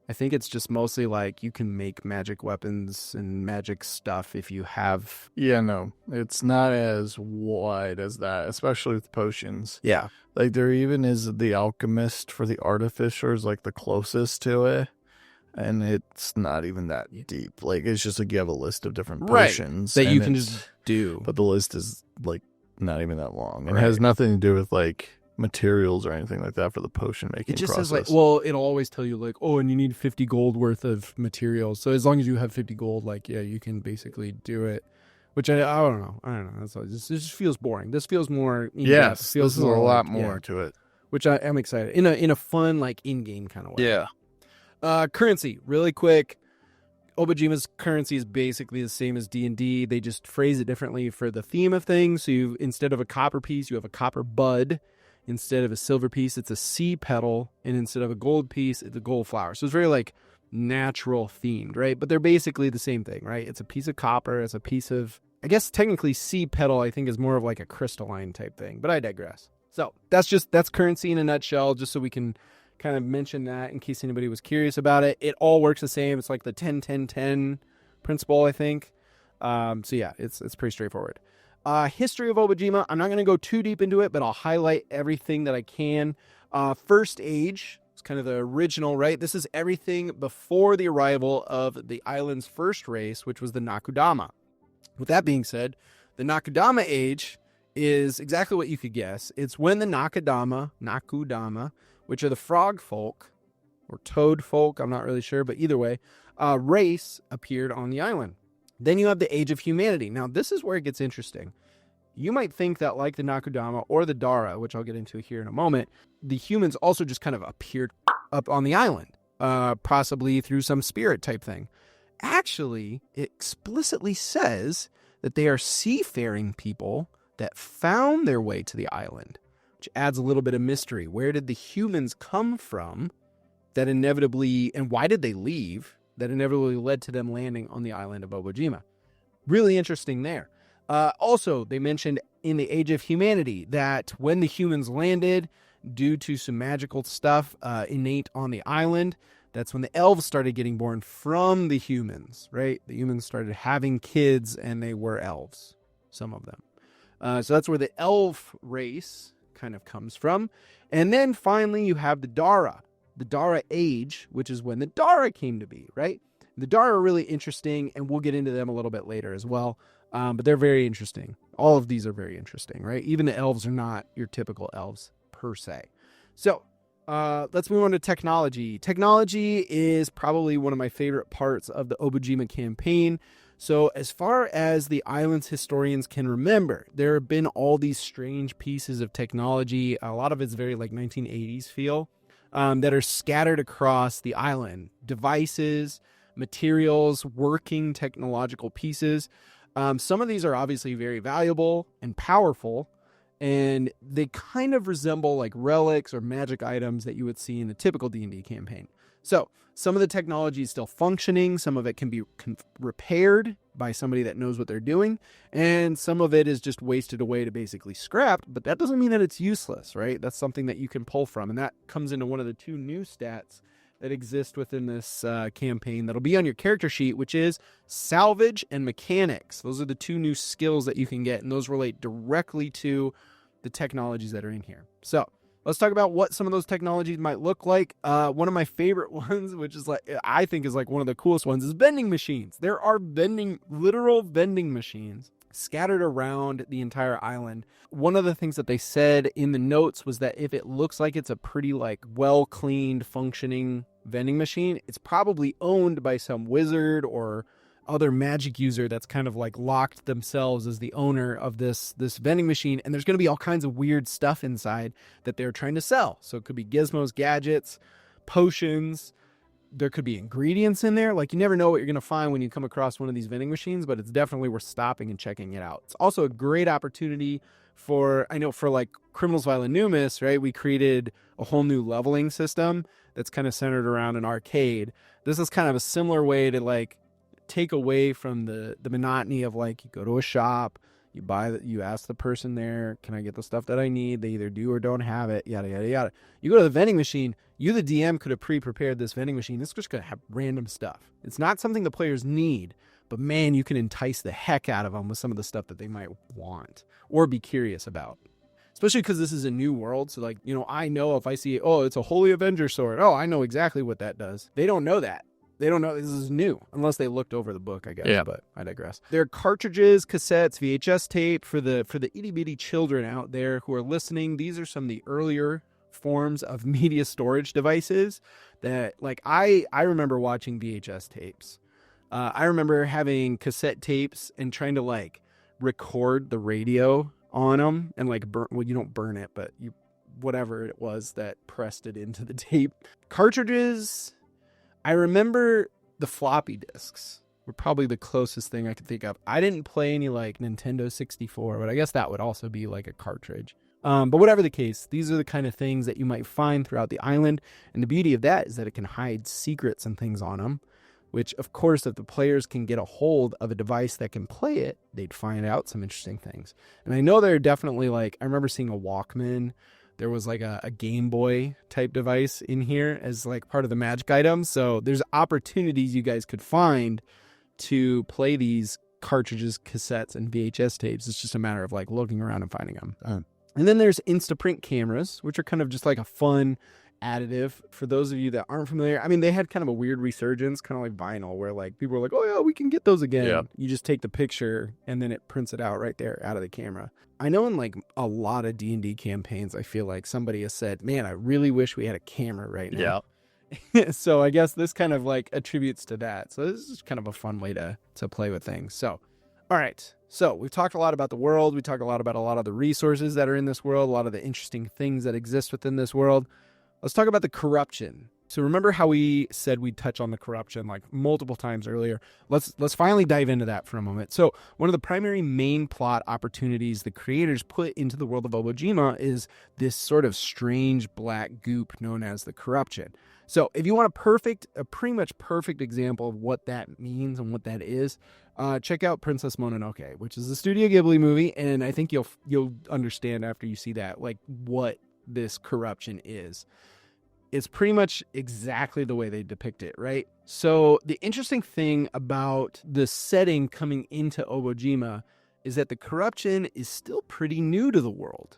I think it's just mostly like you can make magic weapons and magic stuff if you have... Yeah, no, it's not as wide as that, especially with potions. Yeah. Like there even is the alchemist for the artificers, like the closest to it. and it's not even that deep. Like, it's just like you have a list of different Right. potions That and you can just do. But the list is like not even that long. It Right. has nothing to do with like materials or anything like that for the potion making It just process. says like, well, it'll always tell you like, oh, and you need 50 gold worth of materials. So as long as you have 50 gold, like, yeah, you can basically do it. Which I don't know. That's all. This just feels boring. This feels more. Yes, feels this is a lot like, more to it. Which I am excited in a fun like in-game kind of way. Yeah. Currency, really quick. Obojima's currency is basically the same as D&D. They just phrase it differently for the theme of things. So instead of a copper piece, you have a copper bud. Instead of a silver piece, it's a sea petal. And instead of a gold piece, it's a gold flower. So it's very like natural themed, right? But they're basically the same thing, right? It's a piece of copper. It's a piece of, I guess technically sea petal, I think is more of like a crystalline type thing, but I digress. So that's currency in a nutshell, just so we can kind of mention that in case anybody was curious about it. It all works the same. It's like the 10-10-10 principle, I think. So yeah, it's pretty straightforward. History of Obojima. I'm not going to go too deep into it, but I'll highlight everything that I can. First Age. It's kind of the original, right? This is everything before the arrival of the island's first race, which was the Nakudama. With that being said, the Nakudama Age is exactly what you could guess. It's when the Nakudama, which are the frog folk, or toad folk, I'm not really sure, but either way, race appeared on the island. Then you have the Age of Humanity. Now, this is where it gets interesting. You might think that like the Nakudama or the Dara, which I'll get into here in a moment, the humans also just kind of appeared up on the island, possibly through some spirit type thing. Actually, it explicitly says that they are seafaring people that found their way to the island, which adds a little bit of mystery. Where did the humans come from that inevitably, and why did they leave, that inevitably led to them landing on the island of Obojima? Really interesting there. Also, they mentioned in the Age of Humanity that when the humans landed, due to some magical stuff innate on the island, that's when the elves started getting born from the humans, right? The humans started having kids and they were elves, some of them. So that's where the elf race kind of comes from. And then finally you have the Dara Age, which is when the Dara came to be, right? The Dara are really interesting, and we'll get into them a little bit later as well. But they're very interesting. All of these are very interesting, right? Even the elves are not your typical elves per se. So let's move on to technology. Technology is probably one of my favorite parts of the Obojima campaign. So as far as the island's historians can remember, there have been all these strange pieces of technology. A lot of it's very like 1980s feel that are scattered across the island. Devices, materials, working technological pieces. Some of these are obviously very valuable and powerful, and they kind of resemble like relics or magic items that you would see in a typical D&D campaign. So some of the technology is still functioning. Some of it can be repaired by somebody that knows what they're doing. And some of it is just wasted away to basically scrapped. But that doesn't mean that it's useless, right? That's something that you can pull from. And that comes into one of the two new stats that exist within this campaign that'll be on your character sheet, which is salvage and mechanics. Those are the two new skills that you can get. And those relate directly to the technologies that are in here. So let's talk about what some of those technologies might look like. One of my favorite ones, which is like, I think is like one of the coolest ones, is vending machines. There are literal vending machines scattered around the entire island. One of the things that they said in the notes was that if it looks like it's a pretty like well-cleaned, functioning vending machine, it's probably owned by some wizard or other magic user that's kind of like locked themselves as the owner of this vending machine. And there's going to be all kinds of weird stuff inside that they're trying to sell. So it could be gizmos, gadgets, potions. There could be ingredients in there. Like, you never know what you're going to find when you come across one of these vending machines, but it's definitely worth stopping and checking it out. It's also a great opportunity for like Criminals Violent Numis, right? We created a whole new leveling system that's kind of centered around an arcade. This is kind of a similar way to like take away from the monotony of like, you go to a shop, you ask the person there, can I get the stuff that I need? They either do or don't have it, yada, yada, yada. You go to the vending machine, you, the DM, could have pre-prepared this vending machine. It's just going to have random stuff. It's not something the players need, but man, you can entice the heck out of them with some of the stuff that they might want or be curious about. Especially because this is a new world. So like, I know if I see, oh, it's a Holy Avenger sword. Oh, I know exactly what that does. They don't know that. They don't know this is new unless they looked over the book, I guess. Yeah. But I digress. There are cartridges, cassettes, VHS tape for the itty bitty children out there who are listening. These are some of the earlier forms of media storage devices that, like, I remember watching VHS tapes. I remember having cassette tapes and trying to like record the radio on them and like you don't burn it, but you whatever it was that pressed it into the tape. Cartridges. I remember the floppy disks were probably the closest thing I could think of. I didn't play any like Nintendo 64, but I guess that would also be like a cartridge. But whatever the case, these are the kind of things that you might find throughout the island. And the beauty of that is that it can hide secrets and things on them, which of course, if the players can get a hold of a device that can play it, they'd find out some interesting things. And I know there are definitely like, I remember seeing a Walkman. There was like a Game Boy type device in here as like part of the magic items. So there's opportunities you guys could find to play these cartridges, cassettes, and VHS tapes. It's just a matter of like looking around and finding them. And then there's Instaprint cameras, which are kind of just like a fun additive for those of you that aren't familiar. I mean, they had kind of a weird resurgence, kind of like vinyl, where like people were like, oh yeah, we can get those again. Yeah. You just take the picture and then it prints it out right there out of the camera. I know in like a lot of D&D campaigns, I feel like somebody has said, man, I really wish we had a camera right now. Yeah. So I guess this kind of like attributes to that. So this is kind of a fun way to play with things. So, all right. So we've talked a lot about the world. We talked a lot of the resources that are in this world, a lot of the interesting things that exist within this world. Let's talk about the corruption. So remember how we said we'd touch on the corruption like multiple times earlier. Let's finally dive into that for a moment. So one of the primary main plot opportunities the creators put into the world of Obojima is this sort of strange black goop known as the corruption. So if you want a pretty much perfect example of what that means and what that is, check out Princess Mononoke, which is a Studio Ghibli movie, and I think you'll understand after you see that like what this corruption is. It's pretty much exactly the way they depict it, right? So the interesting thing about the setting coming into Obojima is that the corruption is still pretty new to the world.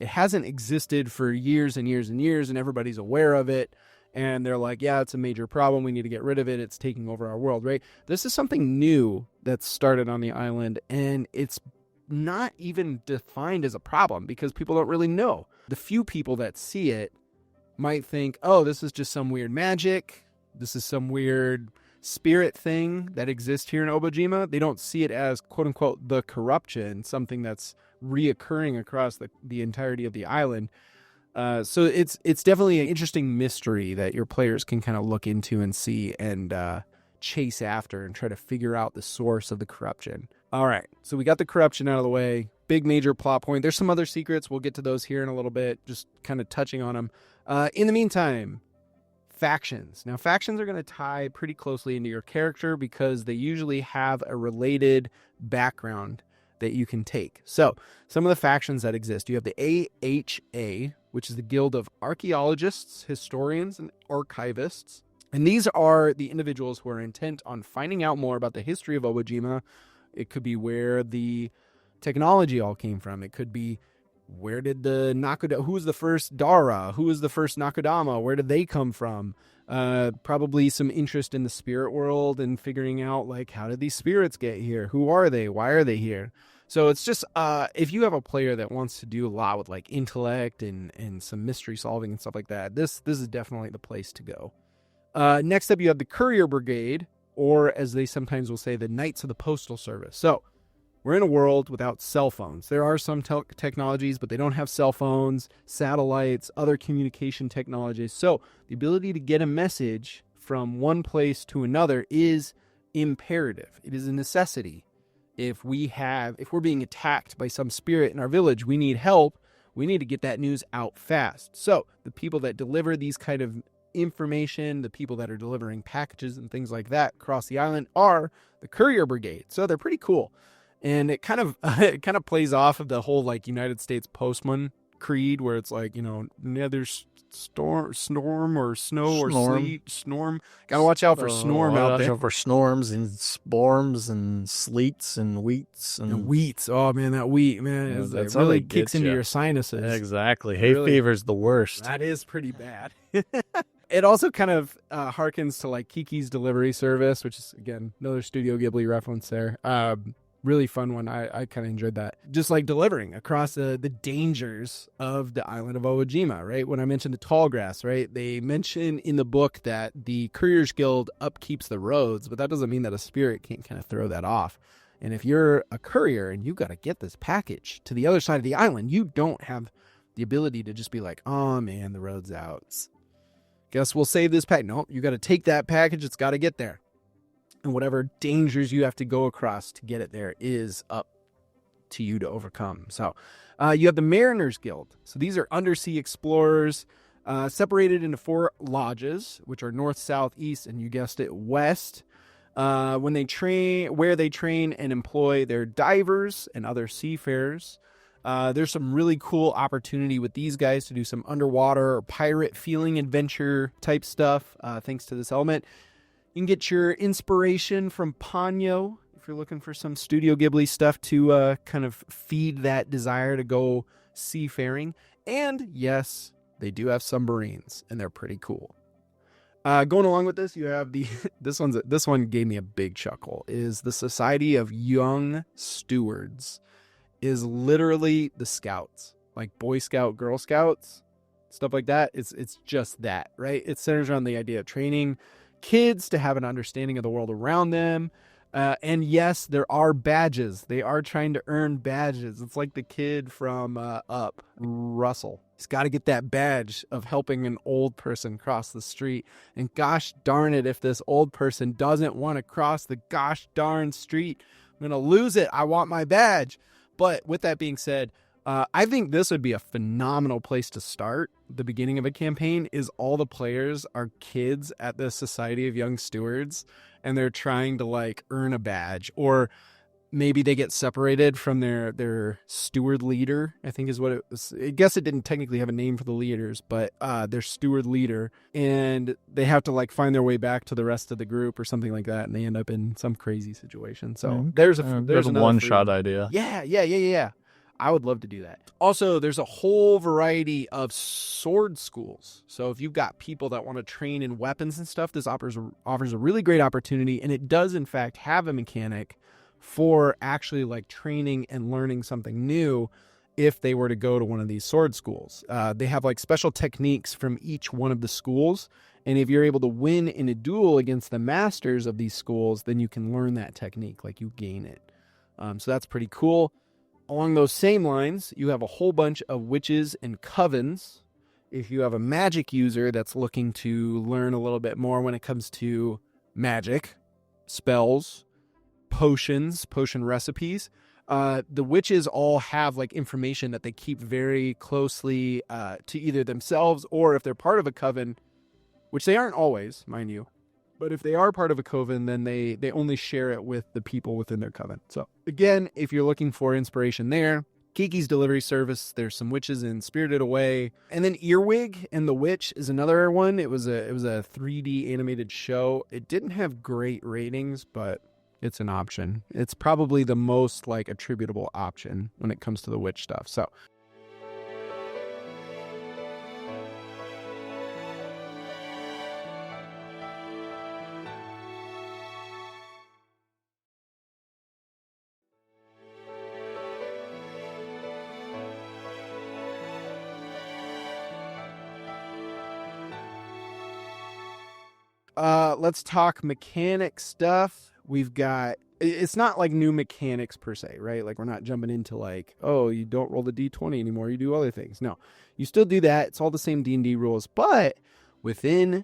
It hasn't existed for years and years and years, and everybody's aware of it. And they're like, yeah, it's a major problem. We need to get rid of it. It's taking over our world, right? This is something new that's started on the island, and it's not even defined as a problem because people don't really know. The few people that see it might think, oh, this is just some weird magic. This is some weird spirit thing that exists here in Obojima. They don't see it as, quote unquote, the corruption, something that's reoccurring across the entirety of the island. So it's definitely an interesting mystery that your players can kind of look into and see and chase after and try to figure out the source of the corruption. All right, so we got the corruption out of the way. Big major plot point. There's some other secrets. We'll get to those here in a little bit, just kind of touching on them. In the meantime, factions. Now, factions are going to tie pretty closely into your character because they usually have a related background that you can take. So, some of the factions that exist, you have the AHA, which is the Guild of Archaeologists, Historians, and Archivists. And these are the individuals who are intent on finding out more about the history of Obojima. It could be where the technology all came from. It could be where did the Nakodama, who was the first Dara? Who was the first Nakodama? Where did they come from? Probably some interest in the spirit world and figuring out, like, how did these spirits get here? Who are they? Why are they here? So it's just, if you have a player that wants to do a lot with, like, intellect and some mystery solving and stuff like that, this is definitely the place to go. Next up, you have the Courier Brigade, or as they sometimes will say, the Knights of the Postal Service. So we're in a world without cell phones. There are some technologies, but they don't have cell phones, satellites, other communication technologies. So the ability to get a message from one place to another is imperative. It is a necessity. If we're being attacked by some spirit in our village, we need help. We need to get that news out fast. So the people that deliver these kind of information, the people that are delivering packages and things like that across the island are the Courier Brigade. So they're pretty cool. And it kind of plays off of the whole like United States Postman creed, where it's like, there's storm or snow or sleet, snorm. Gotta watch out for snorm out there. Watch out for snorms and storms and sleets and wheats and wheats. Oh man, that wheat, man, it really kicks into your sinuses. Exactly. Hay fever's the worst. That is pretty bad. It also kind of harkens to like Kiki's Delivery Service, which is, again, another Studio Ghibli reference there. Really fun one. I kind of enjoyed that. Just like delivering across the dangers of the island of Ojima, right? When I mentioned the tall grass, right? They mention in the book that the Couriers Guild upkeeps the roads, but that doesn't mean that a spirit can't kind of throw that off. And if you're a courier and you got to get this package to the other side of the island, you don't have the ability to just be like, oh man, the road's out. Guess we'll save this package. No, you got to take that package. It's got to get there. And whatever dangers you have to go across to get it there is up to you to overcome. So you have the Mariners Guild. So these are undersea explorers separated into 4 lodges, which are north, south, east, and you guessed it, west. Where they train and employ their divers and other seafarers. There's some really cool opportunity with these guys to do some underwater or pirate feeling adventure type stuff thanks to this element. You can get your inspiration from Ponyo if you're looking for some Studio Ghibli stuff to kind of feed that desire to go seafaring. And yes, they do have submarines, and they're pretty cool. Going along with this, you have this one gave me a big chuckle, is the Society of Young Stewards. Is literally the Scouts, like Boy Scout, Girl Scouts, stuff like that. It's just that, right? It centers around the idea of training kids to have an understanding of the world around them. And yes, there are badges. They are trying to earn badges. It's like the kid from Up, Russell. He's got to get that badge of helping an old person cross the street. And gosh darn it, if this old person doesn't want to cross the gosh darn street, I'm going to lose it. I want my badge. But with that being said, I think this would be a phenomenal place to start. The beginning of a campaign is all the players are kids at the Society of Young Stewards, and they're trying to like earn a badge, or maybe they get separated from their steward leader, I think is what it was. I guess it didn't technically have a name for the leaders, but their steward leader, and they have to like find their way back to the rest of the group or something like that, and they end up in some crazy situation. So there's a one-shot idea. Yeah. I would love to do that. Also, there's a whole variety of sword schools. So if you've got people that want to train in weapons and stuff, this offers a really great opportunity. And it does, in fact, have a mechanic for actually like training and learning something new if they were to go to one of these sword schools. They have like special techniques from each one of the schools. And if you're able to win in a duel against the masters of these schools, then you can learn that technique, like you gain it. So that's pretty cool. Along those same lines, you have a whole bunch of witches and covens. If you have a magic user that's looking to learn a little bit more when it comes to magic, spells, potion recipes, the witches all have like information that they keep very closely to either themselves, or if they're part of a coven, which they aren't always, mind you. But if they are part of a coven, then they only share it with the people within their coven. So again, if you're looking for inspiration there, Kiki's Delivery Service, there's some witches in Spirited Away. And then Earwig and the Witch is another one. It was a 3D animated show. It didn't have great ratings, but it's an option. It's probably the most like attributable option when it comes to the witch stuff. So let's talk mechanic stuff. We've got, it's not like new mechanics per se, right? Like we're not jumping into like, oh, you don't roll the D20 anymore. You do other things. No, you still do that. It's all the same D&D rules, but within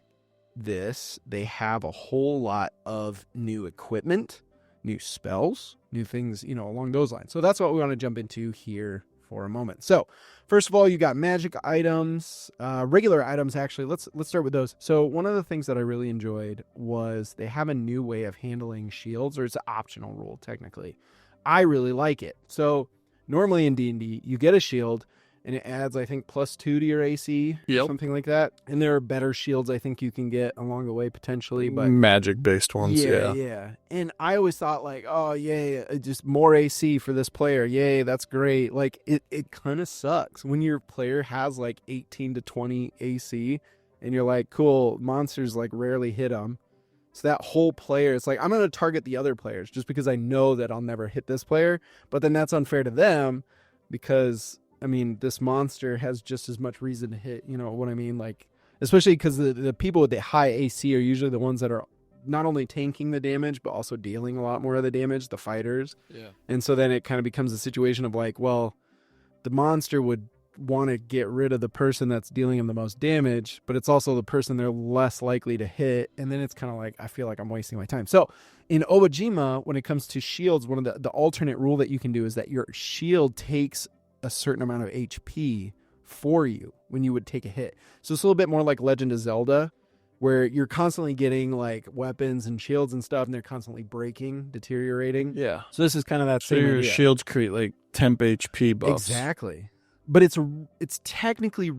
this, they have a whole lot of new equipment, new spells, new things, along those lines. So that's what we want to jump into here for a moment. So first of all, you got magic items, regular items. Actually, let's start with those. So one of the things that I really enjoyed was they have a new way of handling shields, or it's an optional rule technically. I really like it. So normally in D&D, you get a shield and it adds, I think, +2 to your AC, something like that. And there are better shields I think you can get along the way potentially, but magic-based ones, yeah. And I always thought like, oh, yay, just more AC for this player. Yay, that's great. Like, it kind of sucks when your player has like 18 to 20 AC and you're like, cool, monsters like rarely hit them. So that whole player, it's like, I'm going to target the other players just because I know that I'll never hit this player. But then that's unfair to them because, I mean, this monster has just as much reason to hit, you know what I mean? Like, especially because the people with the high AC are usually the ones that are not only tanking the damage, but also dealing a lot more of the damage, the fighters. Yeah. And so then it kind of becomes a situation of like, well, the monster would want to get rid of the person that's dealing them the most damage, but it's also the person they're less likely to hit. And then it's kind of like, I feel like I'm wasting my time. So in Obojima, when it comes to shields, one of the alternate rule that you can do is that your shield takes a certain amount of HP for you when you would take a hit. So it's a little bit more like Legend of Zelda, where you're constantly getting like weapons and shields and stuff, and they're constantly breaking, deteriorating. Yeah. So this is kind of that So same your idea. shields create like temp HP buffs. Exactly. But it's technically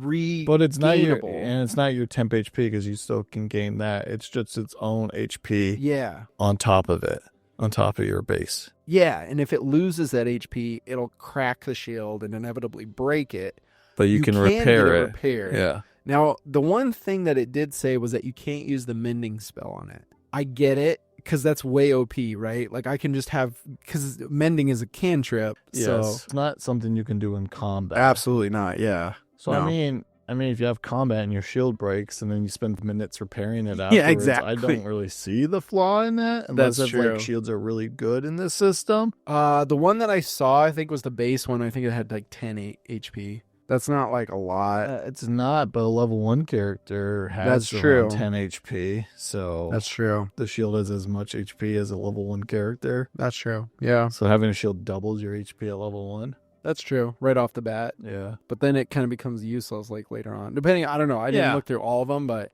But it's not your regainable. and it's not your temp HP because you still can gain that. It's just its own HP Yeah. on top of it, on top of your base. Yeah, and if it loses that HP, it'll crack the shield and inevitably break it. But you can get repair it. repaired. Yeah. Now, the one thing that it did say was that you can't use the mending spell on it. I get it, because that's way OP, right? Like, I can just have, because mending is a cantrip. Yes. So. It's not something you can do in combat. Absolutely not, yeah. So No. I mean, if you have combat and your shield breaks and then you spend minutes repairing it afterwards, exactly. I don't really see the flaw in that. Unless That's if, true. like, shields are really good in this system. The one that I saw, I think, was the base one. I think it had like 10 HP. That's not like a lot. It's not, but a level 1 character has That's around true. 10 HP. So That's true. the shield has as much HP as a level 1 character. That's true. Yeah. So having a shield doubles your HP at level 1. That's true. Right off the bat. Yeah. But then it kind of becomes useless like later on. Depending, I don't know. I didn't Yeah. look through all of them, but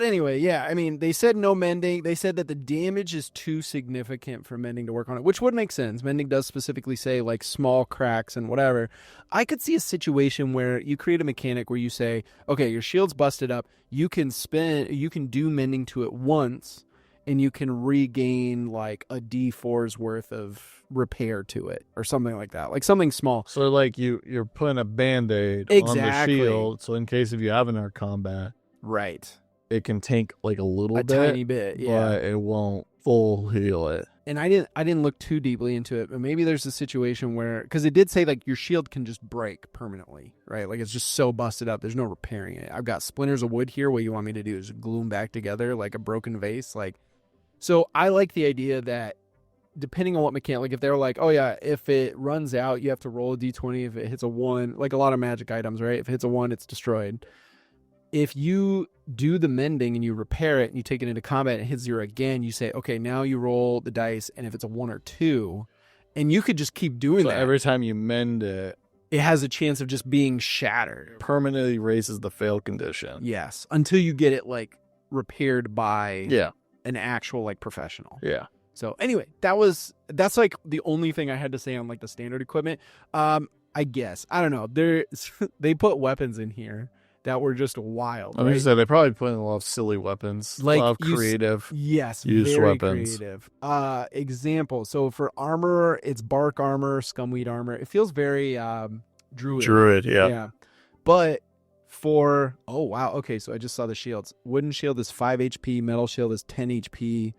anyway, yeah. I mean, they said no mending. They said that the damage is too significant for mending to work on it, which would make sense. Mending does specifically say like small cracks and whatever. I could see a situation where you create a mechanic where you say, okay, your shield's busted up. You can do mending to it once, and you can regain like a D4's worth of repair to it or something like that. Like something small. So like you're putting a band-aid on the Exactly. shield. So in case if you have an our combat, Right. it can tank like a little A bit, tiny bit, yeah. but it won't full heal it. And I didn't look too deeply into it, but maybe there's a situation where, because it did say like your shield can just break permanently, right? Like it's just so busted up, there's no repairing it. I've got splinters of wood here. What you want me to do is glue them back together like a broken vase. Like, so I like the idea that depending on what mechanic, like if they're like, oh yeah, if it runs out, you have to roll a d20. If it hits a 1, like a lot of magic items, right? If it hits a 1, it's destroyed. If you do the mending and you repair it and you take it into combat and it hits 0 again, you say, okay, now you roll the dice, and if it's a 1 or 2, and you could just keep doing So that. every time you mend it, It has a chance of just being shattered. permanently raises the fail condition. Yes, until you get it like repaired by Yeah. an actual like professional. Yeah. So anyway, that's like the only thing I had to say on like the standard equipment. I guess I don't know. They put weapons in here that were just wild. I mean, right? said they probably put in a lot of silly weapons, Like, a lot of you creative. Yes, used very weapons. creative. Example. So for armor, it's bark armor, scumweed armor. It feels very druid. Druid, yeah. But for oh wow, okay. So I just saw the shields. Wooden shield is 5 HP. Metal shield is 10 HP.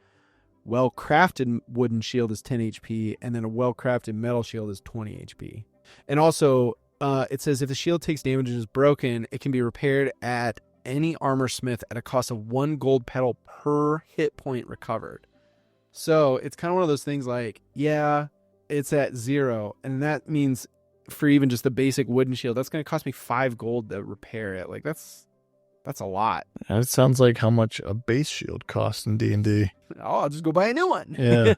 Well-crafted wooden shield is 10 HP, and then a well-crafted metal shield is 20 HP. And also, it says if the shield takes damage and is broken, it can be repaired at any armor smith at a cost of 1 gold pedal per hit point recovered. So it's kind of one of those things like, yeah, it's at 0, and that means for even just the basic wooden shield, that's going to cost me 5 gold to repair it. Like that's a lot. That sounds like how much a base shield costs in D&D. Oh, I'll just go buy a new one. Yeah.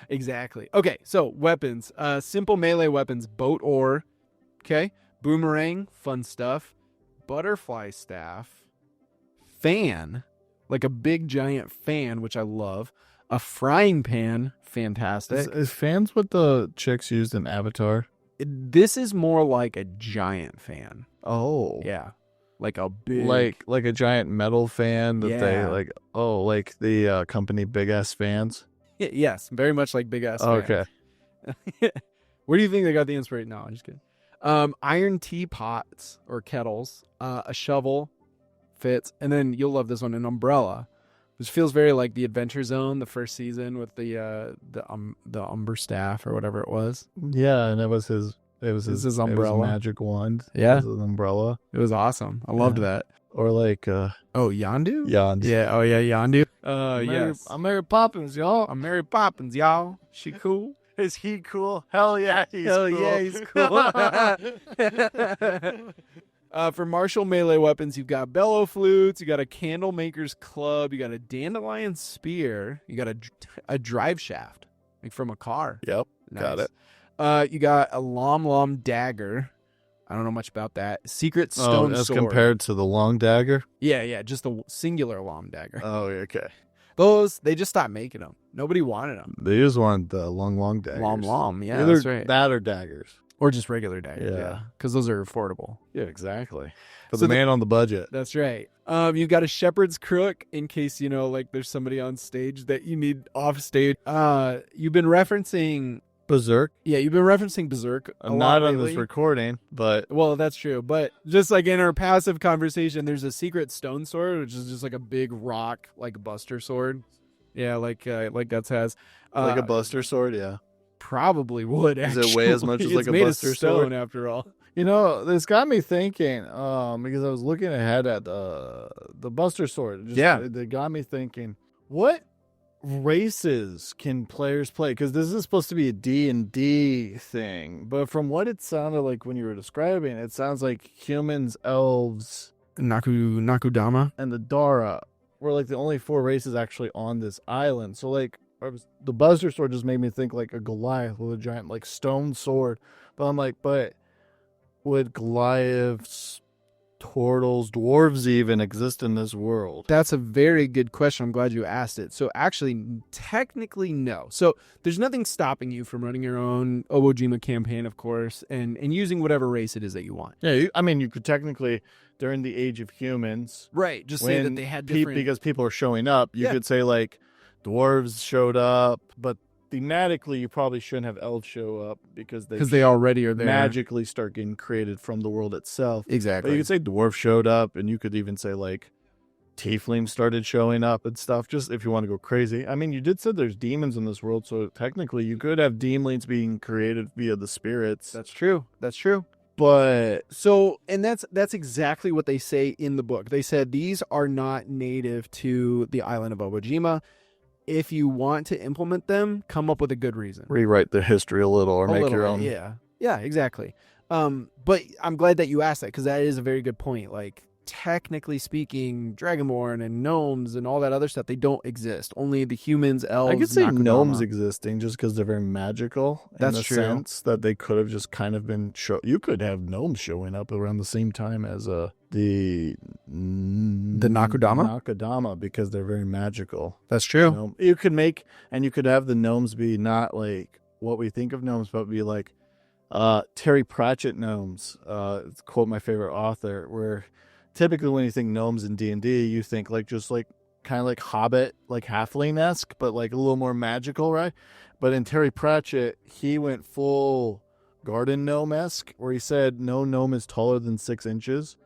Exactly. Okay, so weapons. Simple melee weapons, boat oar. Okay. Boomerang, fun stuff. Butterfly staff. Fan, like a big giant fan, which I love. A frying pan, fantastic. Is fans what the chicks used in Avatar? This is more like a giant fan. Oh. Yeah. Like a big... Like a giant metal fan that they Yeah. like. Oh, like the company Big Ass Fans. Yes, very much like big ass fan. Okay. Where do you think they got the inspiration? No, I'm just kidding. Iron teapots or kettles, a shovel, fits. And then you'll love this one, an umbrella, which feels very like the Adventure Zone, the first season with the Umber staff or whatever it was. Yeah, and it was his umbrella. It was a magic wand. Yeah. It was an umbrella. It was awesome. I loved that. Or like Yondu? Yondu. Yeah. Oh yeah, Yondu. Yes. I'm Mary Poppins, y'all. I'm Mary Poppins, y'all. She cool. Is he cool? Hell yeah, he's Hell cool. yeah, he's cool. For martial melee weapons, you've got bellow flutes, you got a candle maker's club, you got a dandelion spear, you got a drive shaft, like from a car. Yep, Nice. got it. You got a lom dagger. I don't know much about that. Secret stone as sword. compared to the long dagger? Yeah, just a singular lom dagger. Oh, okay. Those, they just stopped making them. Nobody wanted them. They just want the long daggers. Lom, yeah, Either that's right. that or daggers. Or just regular daggers, Yeah. because those are affordable. Yeah, exactly. For So the man on the budget. That's right. You got a shepherd's crook in case, like there's somebody on stage that you need off stage. You've been referencing Berserk. Yeah, you've been referencing Berserk. I'm not on this recording, but Well, that's true. But just like in our passive conversation, there's a secret stone sword, which is just like a big rock, like Buster sword. Yeah, like Guts has. like a Buster sword, yeah. Probably would. Does Actually. it weigh as much as It's like a made Buster of stone, sword? after all. This got me thinking, because I was looking ahead at the Buster Sword. It got me thinking, what races can players play? Because this is supposed to be a D&D thing, but from what it sounded like when you were describing, it sounds like humans, elves, Nakudama. and the Dara were like the only 4 races actually on this island. So like the Buster Sword just made me think like a Goliath with a giant like stone sword. But I'm like, would Goliaths, turtles, dwarves even exist in this world? That's a very good question. I'm glad you asked it. So actually, technically, no. So there's nothing stopping you from running your own Obojima campaign, of course, and using whatever race it is that you want. Yeah, you could technically, during the age of humans, right? Just say that they had different... because people are showing up, you could say like dwarves showed up, but thematically you probably shouldn't have elves show up because they already are there. Magically start getting created from the world itself. Exactly. But you could say dwarves showed up, and you could even say like tieflings started showing up and stuff, just if you want to go crazy. I mean, you did say there's demons in this world, so technically you could have demons being created via the spirits. That's true. But and that's exactly what they say in the book. They said these are not native to the island of Obojima. If you want to implement them, come up with a good reason. Rewrite the history a little, or make your own. Yeah, exactly. But I'm glad that you asked that, because that is a very good point. Like, technically speaking, Dragonborn and gnomes and all that other stuff, they don't exist. Only the humans, elves, I could say Nakudama. gnomes existing just because they're very magical. That's in the true. Sense that they could have just kind of been you could have gnomes showing up around the same time as the Nakudama, because they're very magical. That's true. You could have the gnomes be not like what we think of gnomes, but be like Terry Pratchett gnomes. Quote my favorite author, where typically when you think gnomes in D&D, you think like just like kind of like Hobbit, like halfling-esque, but like a little more magical, right? But in Terry Pratchett, he went full garden gnome-esque, where he said no gnome is taller than 6 inches,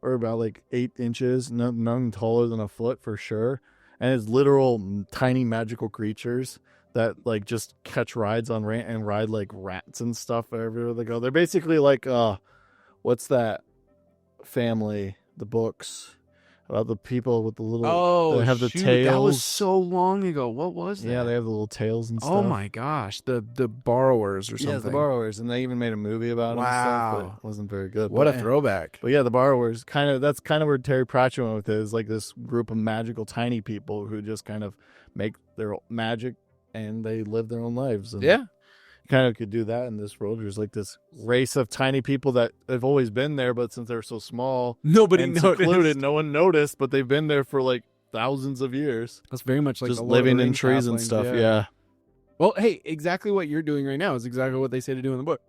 or about like 8 inches, none taller than a foot for sure. And it's literal tiny magical creatures that like just catch rides on and ride like rats and stuff everywhere they go. They're basically like what's that family, the books about the people with the little they have the tails. That was so long ago. What was that? Yeah, they have the little tails and stuff. Oh my gosh, the borrowers or something. Yeah, the borrowers, and they even made a movie about them. Wow. And stuff, but it wasn't very good. What a throwback. But yeah, the borrowers that's kind of where Terry Pratchett went with it, is like this group of magical tiny people who just kind of make their magic and they live their own lives. And yeah. You kind of could do that in this world. There's like this race of tiny people that have always been there, but since they're so small, nobody and noticed. Secluded, no one noticed, but they've been there for like thousands of years. That's very much like just the Lord of living the in Rings trees and halflings, stuff. Yeah. Well, hey, exactly what you're doing right now is exactly what they say to do in the book.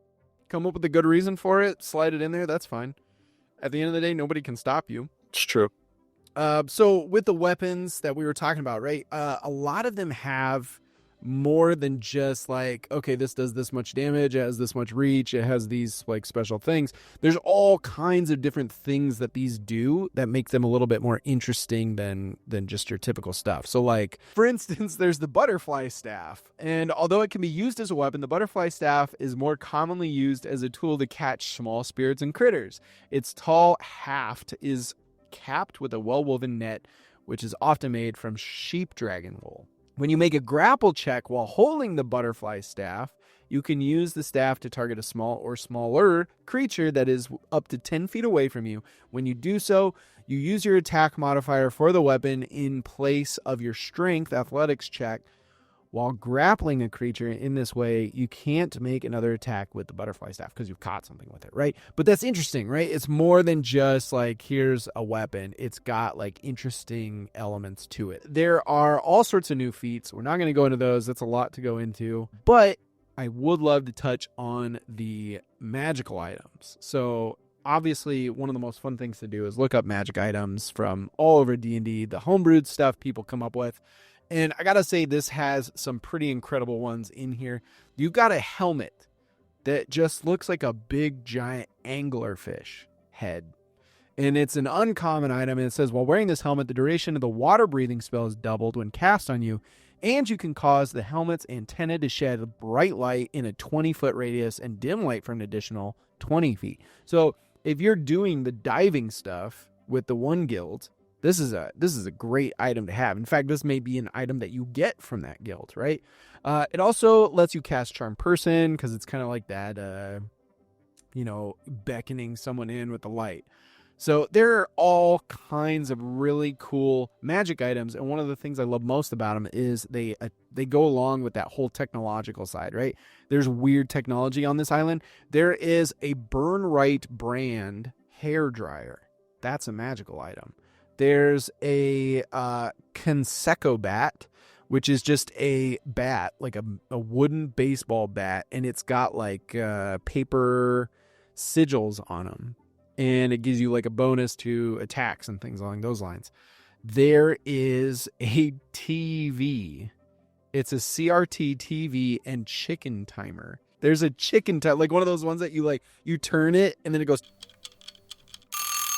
Come up with a good reason for it, slide it in there, that's fine. At the end of the day, nobody can stop you. It's true. So with the weapons that we were talking about, right? A lot of them have more than just like, okay, this does this much damage, it has this much reach, it has these like special things. There's all kinds of different things that these do that make them a little bit more interesting than just your typical stuff. So like, for instance, there's the butterfly staff. And although it can be used as a weapon, the butterfly staff is more commonly used as a tool to catch small spirits and critters. Its tall haft is capped with a well-woven net, which is often made from sheep dragon wool. When you make a grapple check while holding the butterfly staff, you can use the staff to target a small or smaller creature that is up to 10 feet away from you. When you do so, you use your attack modifier for the weapon in place of your strength athletics check. While grappling a creature in this way, you can't make another attack with the butterfly staff because you've caught something with it, right? But that's interesting, right? It's more than just like, here's a weapon. It's got like interesting elements to it. There are all sorts of new feats. We're not going to go into those. That's a lot to go into. But I would love to touch on the magical items. So obviously, one of the most fun things to do is look up magic items from all over D&D, the homebrewed stuff people come up with. And I got to say, this has some pretty incredible ones in here. You got a helmet that just looks like a big, giant anglerfish head. And it's an uncommon item. And it says, while wearing this helmet, the duration of the water breathing spell is doubled when cast on you. And you can cause the helmet's antenna to shed bright light in a 20-foot radius and dim light for an additional 20 feet. So if you're doing the diving stuff with the one guild, this is a great item to have. In fact, this may be an item that you get from that guild, right? It also lets you cast Charm Person because it's kind of like that, beckoning someone in with the light. So there are all kinds of really cool magic items. And one of the things I love most about them is they go along with that whole technological side, right? There's weird technology on this island. There is a Burn Right brand hair dryer. That's a magical item. There's a Conseco bat, which is just a bat, like a wooden baseball bat, and it's got like paper sigils on them, and it gives you like a bonus to attacks and things along those lines. There is a TV. It's a CRT TV and chicken timer. There's a chicken timer, like one of those ones that you turn it and then it goes.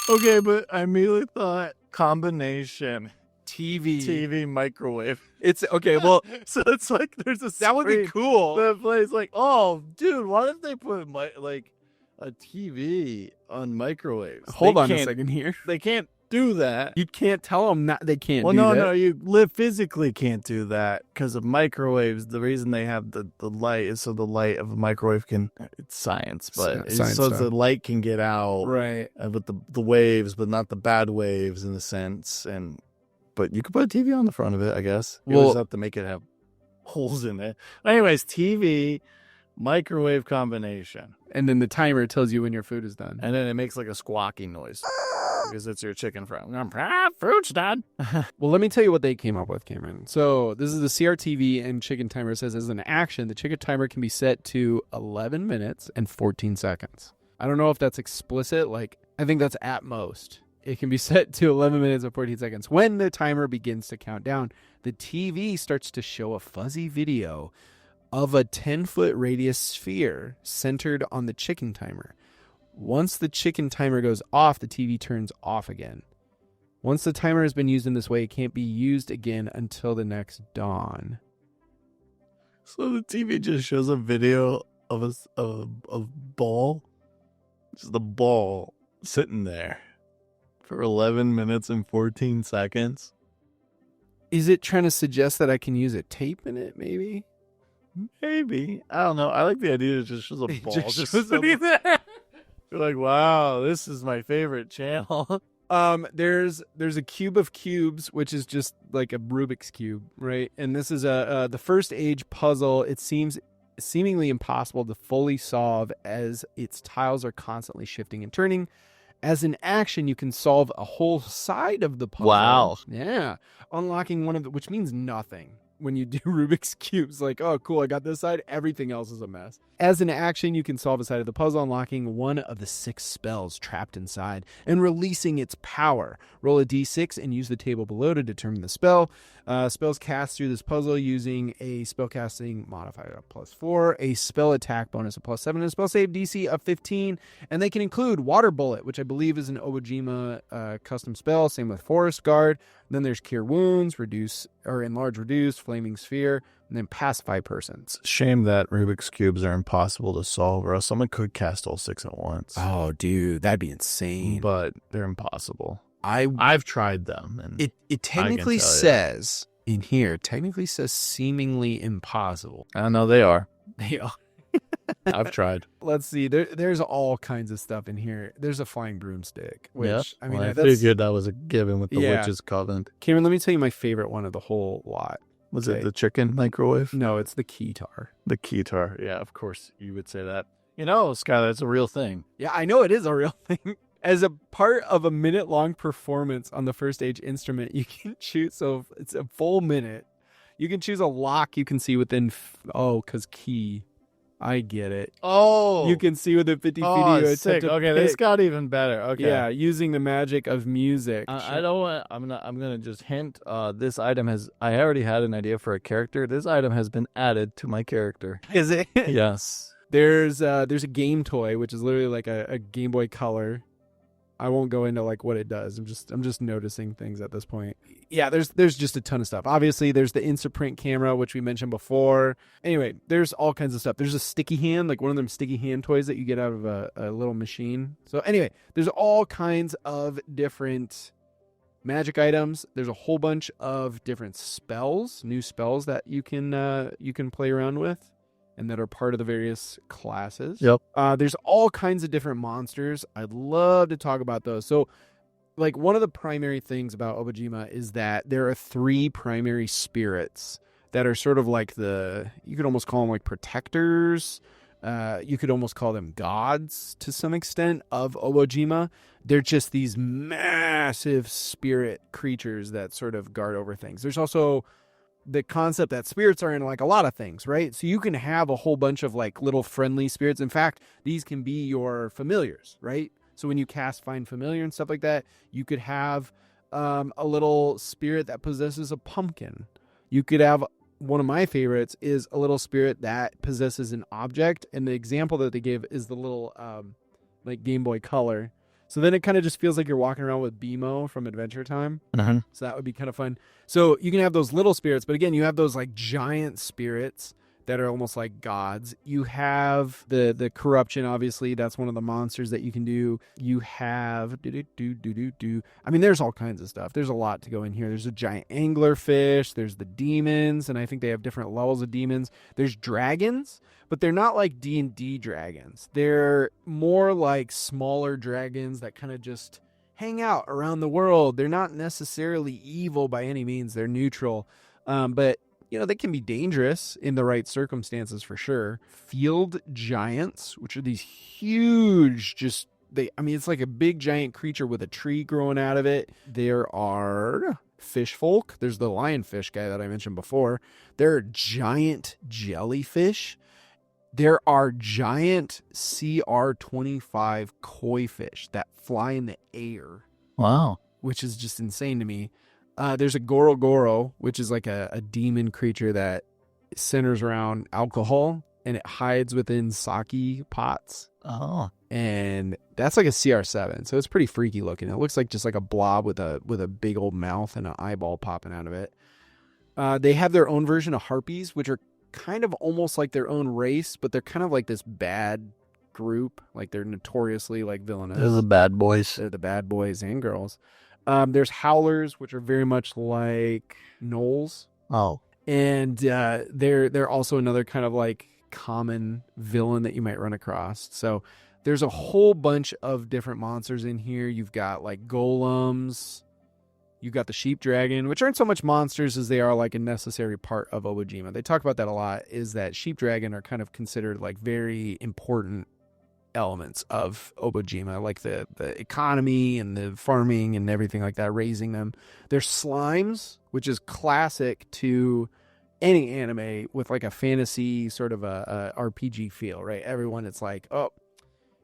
Okay, but I immediately thought combination TV microwave. It's okay. Well, so it's like there's a that would be cool. That plays like, oh, dude, what if they put like a TV on microwaves? Hold on a second here. They can't do that. You can't tell them they can't. Well, do that. no, you physically can't do that because of microwaves. The reason they have the light is so the light of a microwave can. It's science, but it's science so stuff. the light can get out, Right? With the waves, but not the bad waves in a sense. But you could put a TV on the front of it, I guess. You just have to make it have holes in it. Anyways, TV, microwave combination. And then the timer tells you when your food is done. And then it makes like a squawking noise. Because it's your chicken fry. Fruit's done. Well, let me tell you what they came up with, Cameron. So this is the CRTV and chicken timer. It says as an action, the chicken timer can be set to 11 minutes and 14 seconds. I don't know if that's explicit. Like, I think that's at most. It can be set to 11 minutes and 14 seconds. When the timer begins to count down, the TV starts to show a fuzzy video of a 10-foot radius sphere centered on the chicken timer. Once the chicken timer goes off, the TV turns off again. Once the timer has been used in this way, it can't be used again until the next dawn. So the TV just shows a video of a ball. Just the ball sitting there for 11 minutes and 14 seconds. Is it trying to suggest that I can use a tape in it, maybe? Maybe. I don't know. I like the idea that it just shows a ball. Just sitting there. You're like, wow, this is my favorite channel. There's a cube of cubes, which is just like a Rubik's cube, right? And this is the first age puzzle. It seems seemingly impossible to fully solve as its tiles are constantly shifting and turning. As an action, you can solve a whole side of the puzzle. Wow. Yeah. Unlocking one of the, which means nothing. when you do Rubik's Cubes. Like, oh, cool, I got this side. Everything else is a mess. As an action, you can solve a side of the puzzle, unlocking one of the 6 spells trapped inside and releasing its power. Roll a d6 and use the table below to determine the spell. Spells cast through this puzzle using a spellcasting modifier of +4, a spell attack bonus of +7, and a spell save DC of 15. And they can include Water Bullet, which I believe is an Obojima custom spell. Same with Forest Guard. Then there's Cure Wounds, Enlarge Reduce, Flaming Sphere, and then Pacify Persons. It's a shame that Rubik's Cubes are impossible to solve, or else someone could cast all 6 at once. Oh, dude, that'd be insane. But they're impossible. I've tried them. And it technically says in here, seemingly impossible. I know they are. They are. I've tried. Let's see. There's all kinds of stuff in here. There's a flying broomstick, which Yeah. I mean, I figured that was a given with the Yeah. Witch's Covenant. Cameron, let me tell you my favorite one of the whole lot. Was it the chicken microwave? No, it's the keytar. The keytar. Yeah, of course you would say that. You know, Skylar, it's a real thing. Yeah, I know it is a real thing. As a part of a minute-long performance on the first stage instrument, you can choose, so it's a full minute. You can choose a lock you can see within, because key. I get it. Oh. You can see within 50 feet. Oh, sick. Okay, this got even better. Okay. Yeah, using the magic of music. I don't want, I'm going to just hint, this item I already had an idea for a character. This item has been added to my character. Is it? Yes. There's a game toy, which is literally like a Game Boy Color. I won't go into like what it does. I'm just noticing things at this point. Yeah, there's just a ton of stuff. Obviously, there's the Instaprint camera, which we mentioned before. Anyway, there's all kinds of stuff. There's a sticky hand, like one of them sticky hand toys that you get out of a little machine. So anyway, there's all kinds of different magic items. There's a whole bunch of different spells, new spells that you can play around with, and that are part of the various classes. Yep. There's all kinds of different monsters. I'd love to talk about those. So, like, one of the primary things about Obojima is that there are 3 primary spirits that are sort of like you could almost call them like protectors. You could almost call them gods to some extent of Obojima. They're just these massive spirit creatures that sort of guard over things. There's also the concept that spirits are in like a lot of things, right? So you can have a whole bunch of like little friendly spirits. In fact, these can be your familiars, right? So when you cast Find Familiar and stuff like that, you could have a little spirit that possesses a pumpkin. You could have, one of my favorites is a little spirit that possesses an object. And the example that they give is the little like Game Boy Color. So then it kind of just feels like you're walking around with BMO from Adventure Time. Uh-huh. So that would be kind of fun. So you can have those little spirits, but again, you have those like giant spirits that are almost like gods. You have the corruption, obviously. That's one of the monsters that you can do. You have I mean, there's all kinds of stuff. There's a lot to go in here. There's a giant anglerfish. There's the demons, and I think they have different levels of demons. There's dragons, but they're not like D&D dragons. They're more like smaller dragons that kind of just hang out around the world. They're not necessarily evil by any means. They're neutral. But you know, they can be dangerous in the right circumstances for sure. Field giants, which are these huge, it's like a big giant creature with a tree growing out of it. There are fish folk. There's the lionfish guy that I mentioned before. There are giant jellyfish. There are giant CR25 koi fish that fly in the air. Wow. Which is just insane to me. There's a Goro, which is like a demon creature that centers around alcohol, and it hides within sake pots. Oh. And that's like a CR7, so it's pretty freaky looking. It looks like just like a blob with a big old mouth and an eyeball popping out of it. They have their own version of harpies, which are kind of almost like their own race, but they're kind of like this bad group. Like they're notoriously like villainous. They're the bad boys. They're the bad boys and girls. There's howlers, which are very much like gnolls. Oh. And they're also another kind of like common villain that you might run across. So there's a whole bunch of different monsters in here. You've got like golems. You've got the sheep dragon, which aren't so much monsters as they are like a necessary part of Obojima. They talk about that a lot, is that sheep dragon are kind of considered like very important elements of Obojima, like the economy and the farming and everything like that, raising them. There's slimes, which is classic to any anime with like a fantasy sort of a RPG feel, right? Everyone, it's like, oh,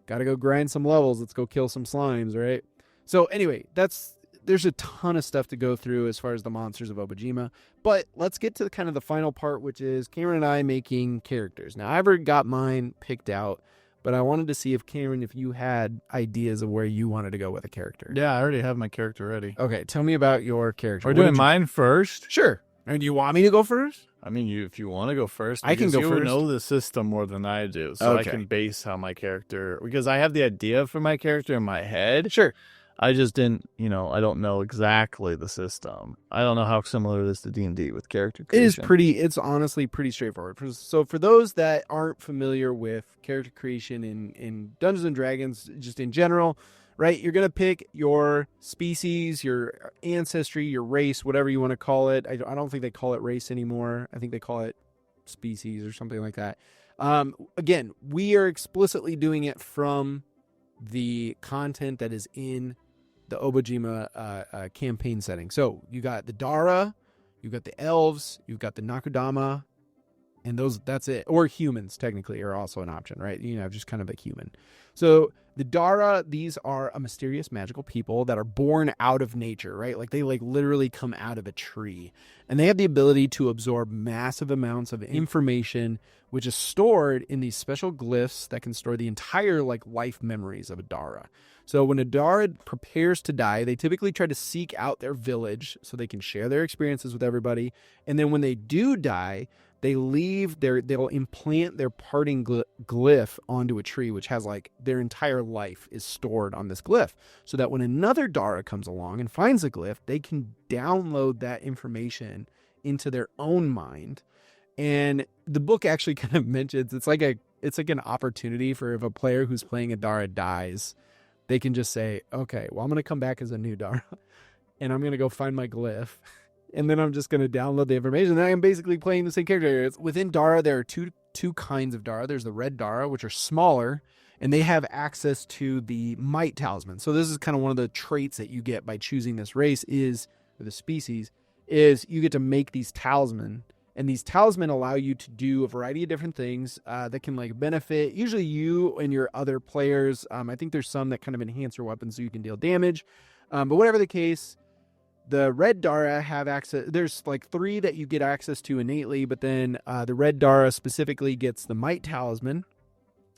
gotta go grind some levels. Let's go kill some slimes, right? So anyway, there's a ton of stuff to go through as far as the monsters of Obojima. But let's get to kind of the final part, which is Cameron and I making characters. Now, I've already got mine picked out, but I wanted to see if Cameron, if you had ideas of where you wanted to go with a character. Yeah, I already have my character ready. Okay, tell me about your character. We're doing mine first? Sure. And do you want me to go first? I mean, if you want to go first, I can go you first. know the system more than I do, so Okay. I can base how my character, because I have the idea for my character in my head. Sure. I just didn't, I don't know exactly the system. I don't know how similar it is to D&D with character creation. It's honestly pretty straightforward. So for those that aren't familiar with character creation in Dungeons & Dragons, just in general, right, you're going to pick your species, your ancestry, your race, whatever you want to call it. I don't think they call it race anymore. I think they call it species or something like that. Again, we are explicitly doing it from the content that is in the Obojima campaign setting. So you got the Dara, you've got the elves, you've got the Nakudama, and that's it. Or humans technically are also an option, right? Just kind of a human. So the Dara, these are a mysterious magical people that are born out of nature, right? Like they literally come out of a tree, and they have the ability to absorb massive amounts of information, which is stored in these special glyphs that can store the entire life memories of a Dara. So when a Dara prepares to die, they typically try to seek out their village so they can share their experiences with everybody. And then when they do die, they'll implant their parting glyph onto a tree, which has their entire life is stored on this glyph, so that when another Dara comes along and finds a glyph, they can download that information into their own mind. And the book actually kind of mentions it's like an opportunity for if a player who's playing a Dara dies, they can just say, okay, well, I'm going to come back as a new Dara and I'm going to go find my glyph. And then I'm just going to download the information. And I'm basically playing the same character. Within Dara, there are two kinds of Dara. There's the red Dara, which are smaller, and they have access to the might talisman. So this is kind of one of the traits that you get by choosing this race or the species, is you get to make these talisman. And these talisman allow you to do a variety of different things that can benefit usually you and your other players. I think there's some that kind of enhance your weapons so you can deal damage. But whatever the case, the red Dara have access. There's 3 that you get access to innately, but then the red Dara specifically gets the might talisman,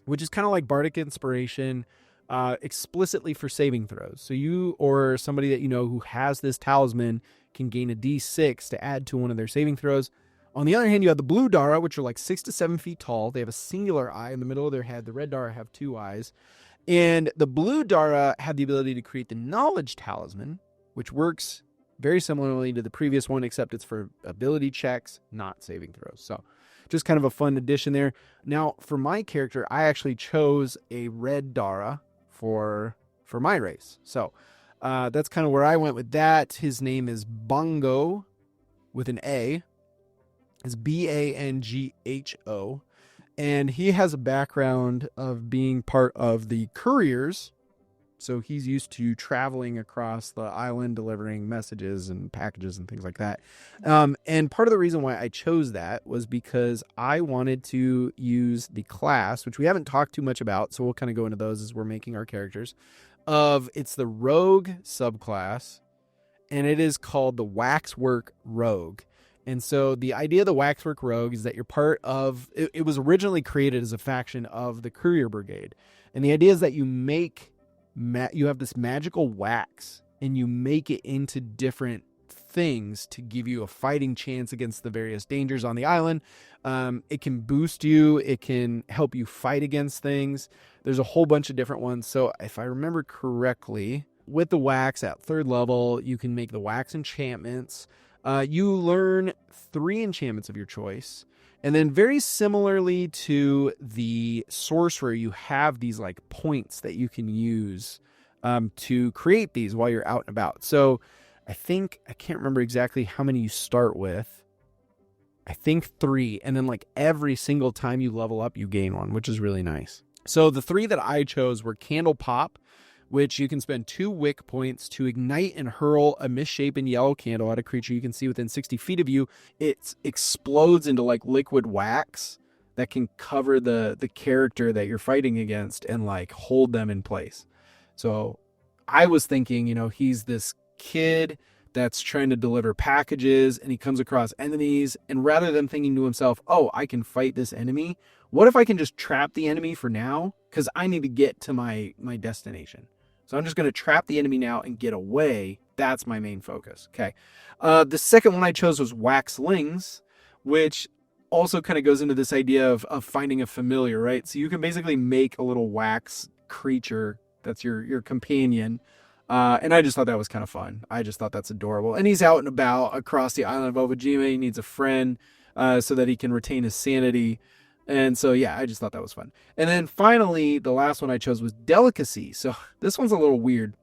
which is kind of like bardic inspiration, explicitly for saving throws. So you or somebody that who has this talisman can gain a D6 to add to one of their saving throws. On the other hand, you have the blue Dara, which are 6 to 7 feet tall. They have a singular eye in the middle of their head. The red Dara have 2 eyes. And the blue Dara have the ability to create the knowledge talisman, which works very similarly to the previous one, except it's for ability checks, not saving throws. So just kind of a fun addition there. Now, for my character, I actually chose a red Dara for my race. So that's kind of where I went with that. His name is Bongo with an A. It's Bangho. And he has a background of being part of the couriers. So he's used to traveling across the island, delivering messages and packages and things like that. And part of the reason why I chose that was because I wanted to use the class, which we haven't talked too much about, so we'll kind of go into those as we're making our characters. It's the rogue subclass, and it is called the Waxwork Rogue. And so the idea of the Waxwork Rogue is that you're part of, it was originally created as a faction of the Courier Brigade. And the idea is that you have this magical wax and you make it into different things to give you a fighting chance against the various dangers on the island. It can boost you. It can help you fight against things. There's a whole bunch of different ones. So if I remember correctly, with the wax at 3rd level, you can make the wax enchantments. You learn 3 enchantments of your choice. And then very similarly to the sorcerer, you have these points that you can use to create these while you're out and about. So I can't remember exactly how many you start with. I think 3. And then every single time you level up, you gain one, which is really nice. So the 3 that I chose were Candle Pop, which you can spend 2 wick points to ignite and hurl a misshapen yellow candle at a creature you can see within 60 feet of you. It explodes into like liquid wax that can cover the character that you're fighting against and like hold them in place. So I was thinking, he's this kid that's trying to deliver packages and he comes across enemies, and rather than thinking to himself, oh, I can fight this enemy, what if I can just trap the enemy for now? Because I need to get to my destination. So I'm just going to trap the enemy now and get away. That's my main focus. Okay. The second one I chose was Waxlings, which also kind of goes into this idea of finding a familiar, right? So you can basically make a little wax creature that's your companion. And I just thought that was kind of fun. I just thought that's adorable. And he's out and about across the island of Obojima. He needs a friend so that he can retain his sanity. And so, yeah, I just thought that was fun. And then finally, the last one I chose was Delicacy. So this one's a little weird.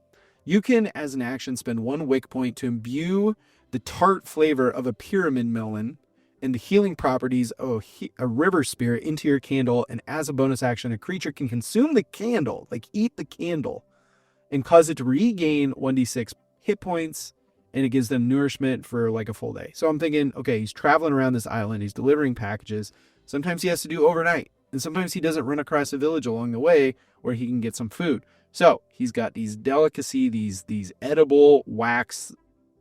You can, as an action, spend 1 wick point to imbue the tart flavor of a pyramid melon and the healing properties of a river spirit into your candle. And as a bonus action, a creature can consume the candle, like eat the candle, and cause it to regain 1d6 hit points, and it gives them nourishment for like a full day. So I'm thinking, okay, he's traveling around this island, he's delivering packages. Sometimes he has to do overnight, and sometimes he doesn't run across a village along the way where he can get some food. So he's got these delicacy, these edible wax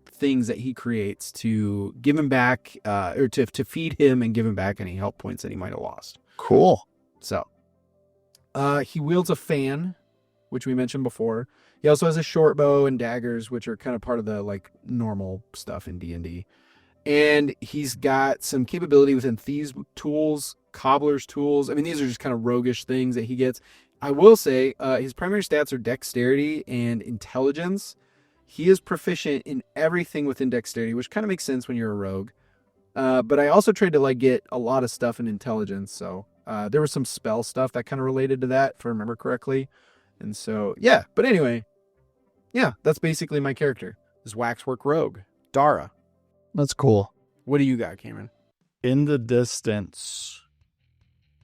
things that he creates to give him back, or to feed him and give him back any help points that he might have lost. Cool. So he wields a fan, which we mentioned before. He also has a short bow and daggers, which are kind of part of the like normal stuff in D&D. And he's got some capability within Thieves' Tools, Cobbler's Tools. I mean, these are just kind of roguish things that he gets. I will say his primary stats are Dexterity and Intelligence. He is proficient in everything within Dexterity, which kind of makes sense when you're a rogue. But I also tried to like get a lot of stuff in Intelligence. So there was some spell stuff that kind of related to that, if I remember correctly. And so, yeah. But anyway, yeah, that's basically my character. This Waxwork Rogue, Dara. That's cool. What do you got, Cameron? In the distance,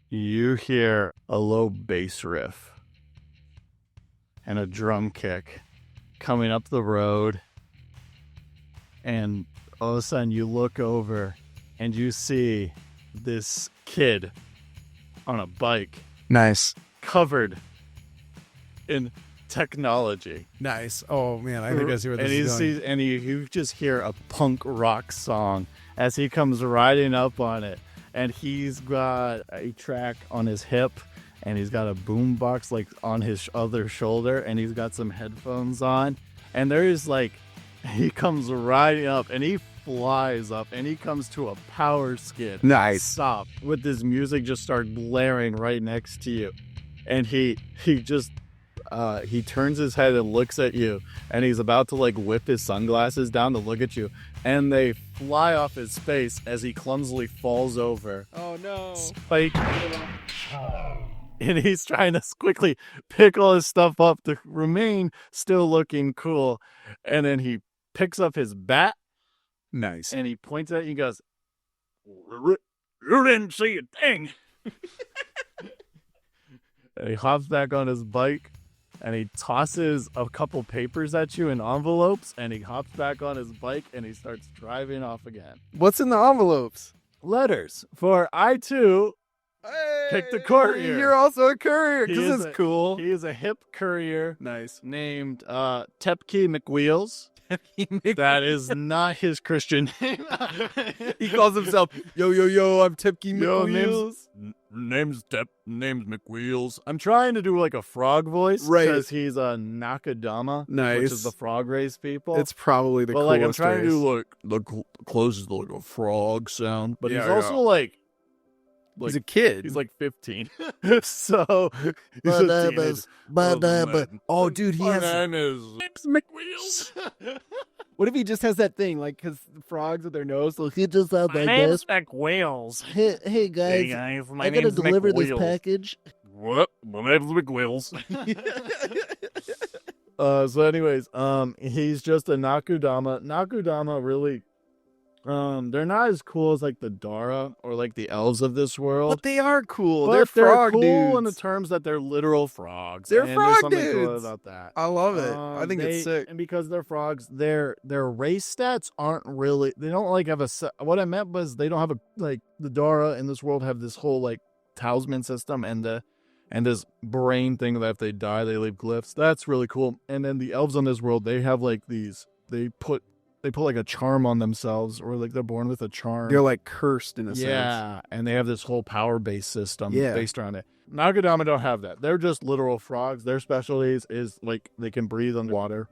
you hear a low bass riff and a drum kick coming up the road. And all of a sudden you look over and you see this kid on a bike. Nice. Covered in technology. Nice. Oh, man, I think I see where this is going. And you just hear a punk rock song as he comes riding up on it. And he's got a track on his hip, and he's got a boombox like on his other shoulder, and he's got some headphones on. And there's like, he comes riding up, and he flies up, and he comes to a power skid. Nice. Stop. With this music just start blaring right next to you. And he just... he turns his head and looks at you, and he's about to like whip his sunglasses down to look at you, and they fly off his face as he clumsily falls over. Oh no. Spike. And he's trying to quickly pick all his stuff up to remain still looking cool. And then he picks up his bat. Nice. And he points at you and goes, "You didn't see a thing." And he hops back on his bike. And he tosses a couple papers at you in envelopes, and he hops back on his bike, and he starts driving off again. What's in the envelopes? Letters. For I, too, picked a courier. You're also a courier, because it's cool. He is a hip courier. Nice. Named Tepke McWheels. That is not his Christian name. He calls himself, yo, I'm Tepke McWheels. Name's McWheels. I'm trying to do like a frog voice, right? Because he's a Nakadama, nice, which is the frog race people. It's probably the coolest. But like I'm trying to do like the closest to like a frog sound. But he's also like he's a kid. He's like 15. So he's a teenager. Oh, dude, My name is McWheels. What if he just has that thing, like, because frogs with their nose, so he just has My name's McWheels. Hey guys, my I gotta name's deliver McWheels. this package. What? My name's McWheels. So anyways, he's just a Nakudama. Nakudama really They're not as cool as like the Dara or like the elves of this world. But they are cool. But They're frog cool dudes. in the terms that they're literal frogs. They're and frog there's something cool dudes. about that. I love it. I think it's sick. And because they're frogs, their race stats aren't really. They don't like have a. What I meant was they don't have a like the Dara in this world have this whole like talisman system and this brain thing that if they die they leave glyphs. That's really cool. And then the elves on this world, they have like these. They put like a charm on themselves, or like they're born with a charm. They're like cursed in a sense. Yeah, and they have this whole power-based system Yeah. based around it. Nagadama don't have that. They're just literal frogs. Their specialties is like they can breathe underwater,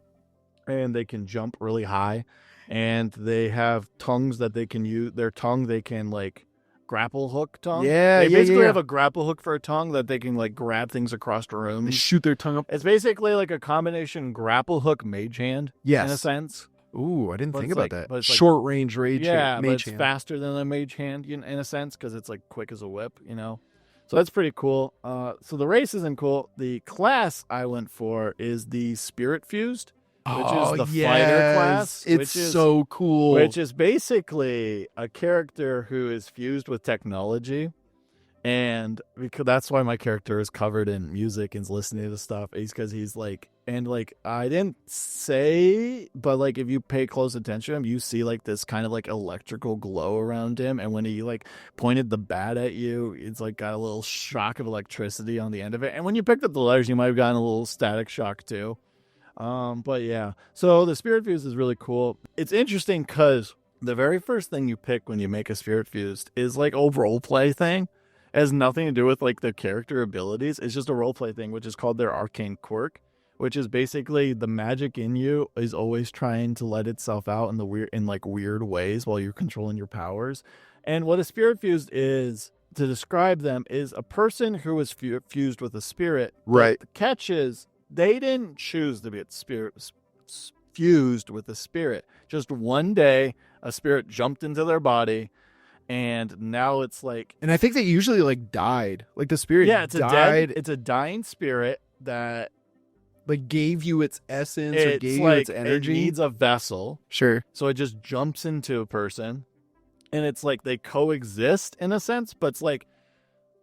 and they can jump really high, and they have tongues that they can use. Their tongue they can like grapple hook tongue. They basically have a grapple hook for a tongue that they can like grab things across the room. They shoot their tongue up. It's basically like a combination grapple hook mage hand. Yes. In a sense. Ooh, I didn't But think it's about like- that. but it's like- Short range rage. Yeah, but mage it's hand. faster than a mage hand in a sense because it's like quick as a whip, you know. So that's pretty cool. So the race isn't cool. The class I went for is the spirit fused, which is the fighter class. It's which is, so cool. Which is basically a character who is fused with technology. And because that's why my character is covered in music and is listening to stuff. Is because he's like, and like I didn't say, but like if you pay close attention to him, you see like this kind of like electrical glow around him. And when he like pointed the bat at you, it's like got a little shock of electricity on the end of it. And when you picked up the letters, you might have gotten a little static shock too. But yeah, so the spirit fuse is really cool. It's interesting because the very first thing you pick when you make a spirit fused is like a role play thing. It has nothing to do with like the character abilities. It's just a role play thing, which is called their arcane quirk, which is basically the magic in you is always trying to let itself out in weird ways while you're controlling your powers. And what a spirit fused is, to describe them, is a person who is fused with a spirit. Right. The catch is they didn't choose to be fused with a spirit. Just one day, a spirit jumped into their body. And now it's like, and I think they usually like died. Like the spirit died. It's a dying spirit that like gave you its essence or gave you its energy. It needs a vessel. Sure. So it just jumps into a person. And it's like they coexist in a sense, but it's like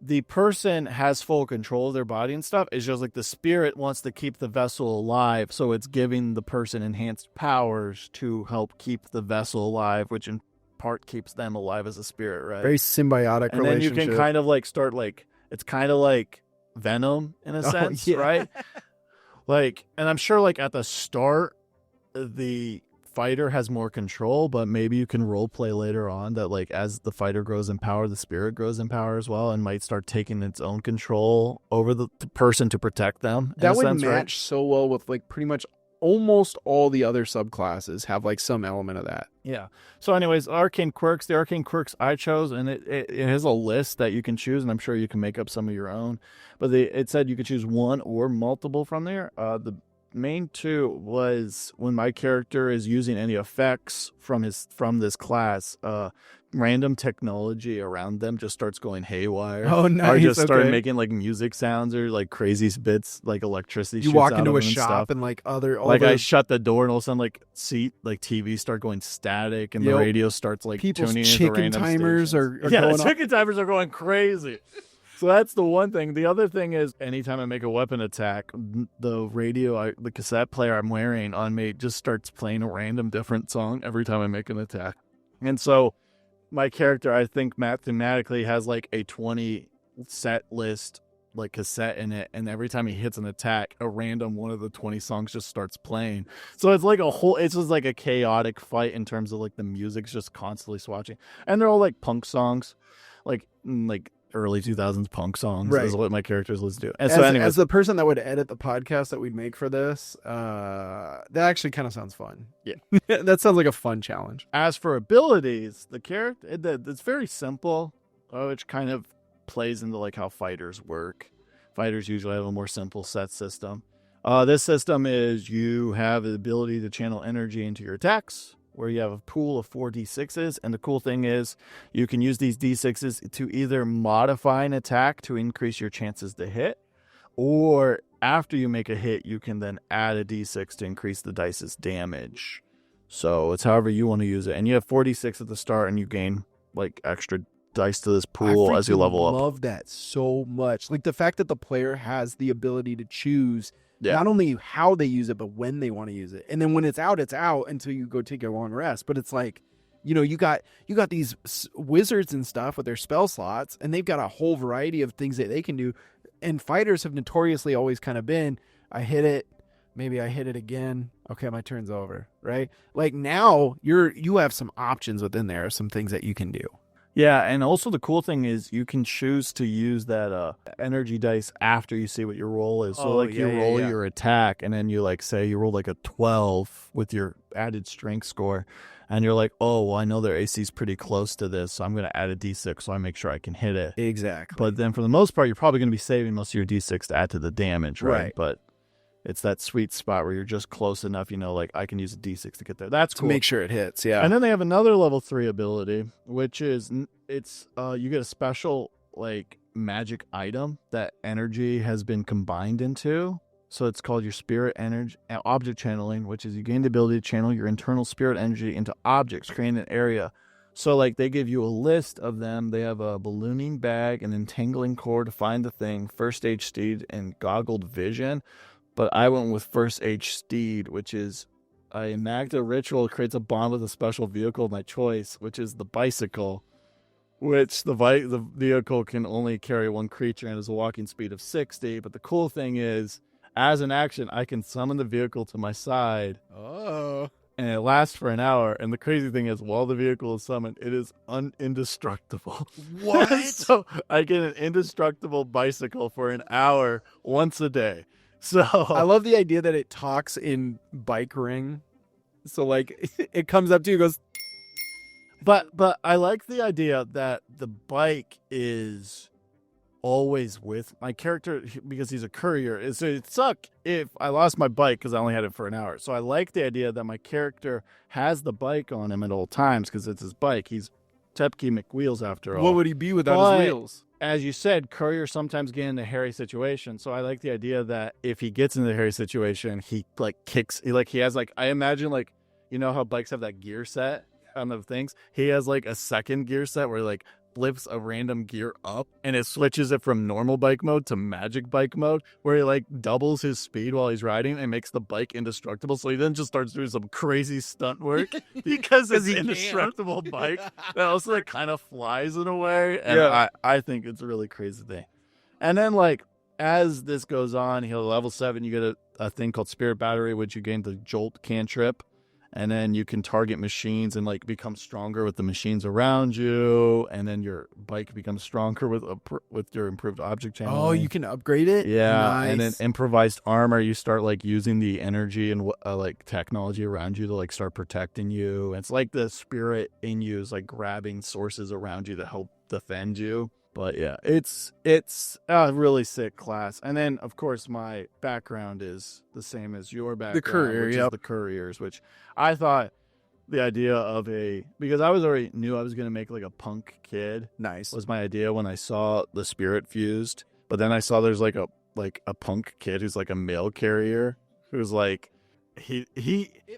the person has full control of their body and stuff. It's just like the spirit wants to keep the vessel alive. So it's giving the person enhanced powers to help keep the vessel alive, which in part keeps them alive as a spirit, right? Very symbiotic and relationship. then you can kind of like start like, it's kind of like Venom in a sense, right? Like, and I'm sure like at the start, the fighter has more control, but maybe you can role play later on that like as the fighter grows in power, the spirit grows in power as well, and might start taking its own control over the person to protect them. That would match so well with like pretty much almost all the other subclasses have like some element of that. Yeah. So anyways, arcane quirks, the arcane quirks I chose, and it has a list that you can choose, and I'm sure you can make up some of your own, but it said you could choose one or multiple from there. The main two was when my character is using any effects from this class, random technology around them just starts going haywire. Oh, nice. Or just started making like music sounds or like crazy bits, like electricity. You walk into a shop and like I shut the door and all of a sudden like TV start going static and the radio starts like people's tuning into chicken random timers stations. are Yeah, going the chicken timers are going crazy. So that's the one thing. The other thing is anytime I make a weapon attack, the cassette player I'm wearing on me just starts playing a random different song every time I make an attack. And so my character, I think mathematically has like a 20 set list, like cassette in it. And every time he hits an attack, a random one of the 20 songs just starts playing. So it's like it's just like a chaotic fight in terms of like the music's just constantly swatching. And they're all like punk songs, like early 2000s punk songs, right? Is what my characters listen to. And as the person that would edit the podcast that we'd make for this, that actually kind of sounds fun. Yeah. That sounds like a fun challenge. As for abilities, the character, it's very simple, which kind of plays into like how fighters work. Fighters usually have a more simple set system. This system is you have the ability to channel energy into your attacks, where you have a pool of 4 D6s. And the cool thing is you can use these D6s to either modify an attack to increase your chances to hit, or after you make a hit, you can then add a D6 to increase the dice's damage. So it's however you want to use it. And you have 46 at the start, and you gain like extra dice to this pool as you level up. I love that so much. Like the fact that the player has the ability to choose not only how they use it, but when they want to use it. And then when it's out until you go take a long rest. But it's like, you got these wizards and stuff with their spell slots, and they've got a whole variety of things that they can do. And fighters have notoriously always kind of been, I hit it, maybe I hit it again. Okay, my turn's over, right? Like now you have some options within there, some things that you can do. Yeah, and also the cool thing is you can choose to use that energy dice after you see what your roll is. So you roll your attack, and then you like say you roll like a 12 with your added strength score, and you're like, oh, well, I know their AC is pretty close to this, so I'm going to add a D6 so I make sure I can hit it. Exactly. But then for the most part, you're probably going to be saving most of your D6 to add to the damage, right? But it's that sweet spot where you're just close enough, like I can use a D6 to get there. That's cool. To make sure it hits, yeah. And then they have another level 3 ability, which is you get a special like magic item that energy has been combined into. So it's called your spirit energy object channeling, which is you gain the ability to channel your internal spirit energy into objects, creating an area. So like they give you a list of them. They have a ballooning bag, an entangling cord to find the thing, first stage steed, and goggled vision. But I went with first age steed, which is a Magda ritual creates a bond with a special vehicle of my choice, which is the bicycle, which the vehicle can only carry one creature and has a walking speed of 60. But the cool thing is, as an action, I can summon the vehicle to my side. Oh. And it lasts for an hour. And the crazy thing is, while the vehicle is summoned, it is indestructible. What? So I get an indestructible bicycle for an hour once a day. So I love the idea that it talks in bike ring. So like it comes up to you and goes. But I like the idea that the bike is always with my character because he's a courier. It'd suck if I lost my bike because I only had it for an hour. So I like the idea that my character has the bike on him at all times because it's his bike. He's Tepke McWheels after all. What would he be without his wheels? As you said, couriers sometimes get into hairy situations. So I like the idea that if he gets into the hairy situation, he like kicks. He has like I imagine like how bikes have that gear set on the things. He has like a second gear set where he like flips a random gear up and it switches it from normal bike mode to magic bike mode, where he like doubles his speed while he's riding and makes the bike indestructible. So he then just starts doing some crazy stunt work because it's an indestructible bike that also like kind of flies in a way. And I think it's a really crazy thing. And then like as this goes on, level 7, you get a thing called Spirit Battery, which you gain the Jolt cantrip. And then you can target machines and like become stronger with the machines around you. And then your bike becomes stronger with your improved object channeling. Oh, you can upgrade it? Yeah. Nice. And then improvised armor, you start like using the energy and like technology around you to like start protecting you. It's like the spirit in you is like grabbing sources around you to help defend you. But yeah, it's a really sick class. And then, of course, my background is the same as your background. The courier, which is the couriers, which I thought the idea of because I already knew I was going to make like a punk kid. Nice. Was my idea when I saw the spirit fused. But then I saw there's like a punk kid who's like a mail carrier who's like, it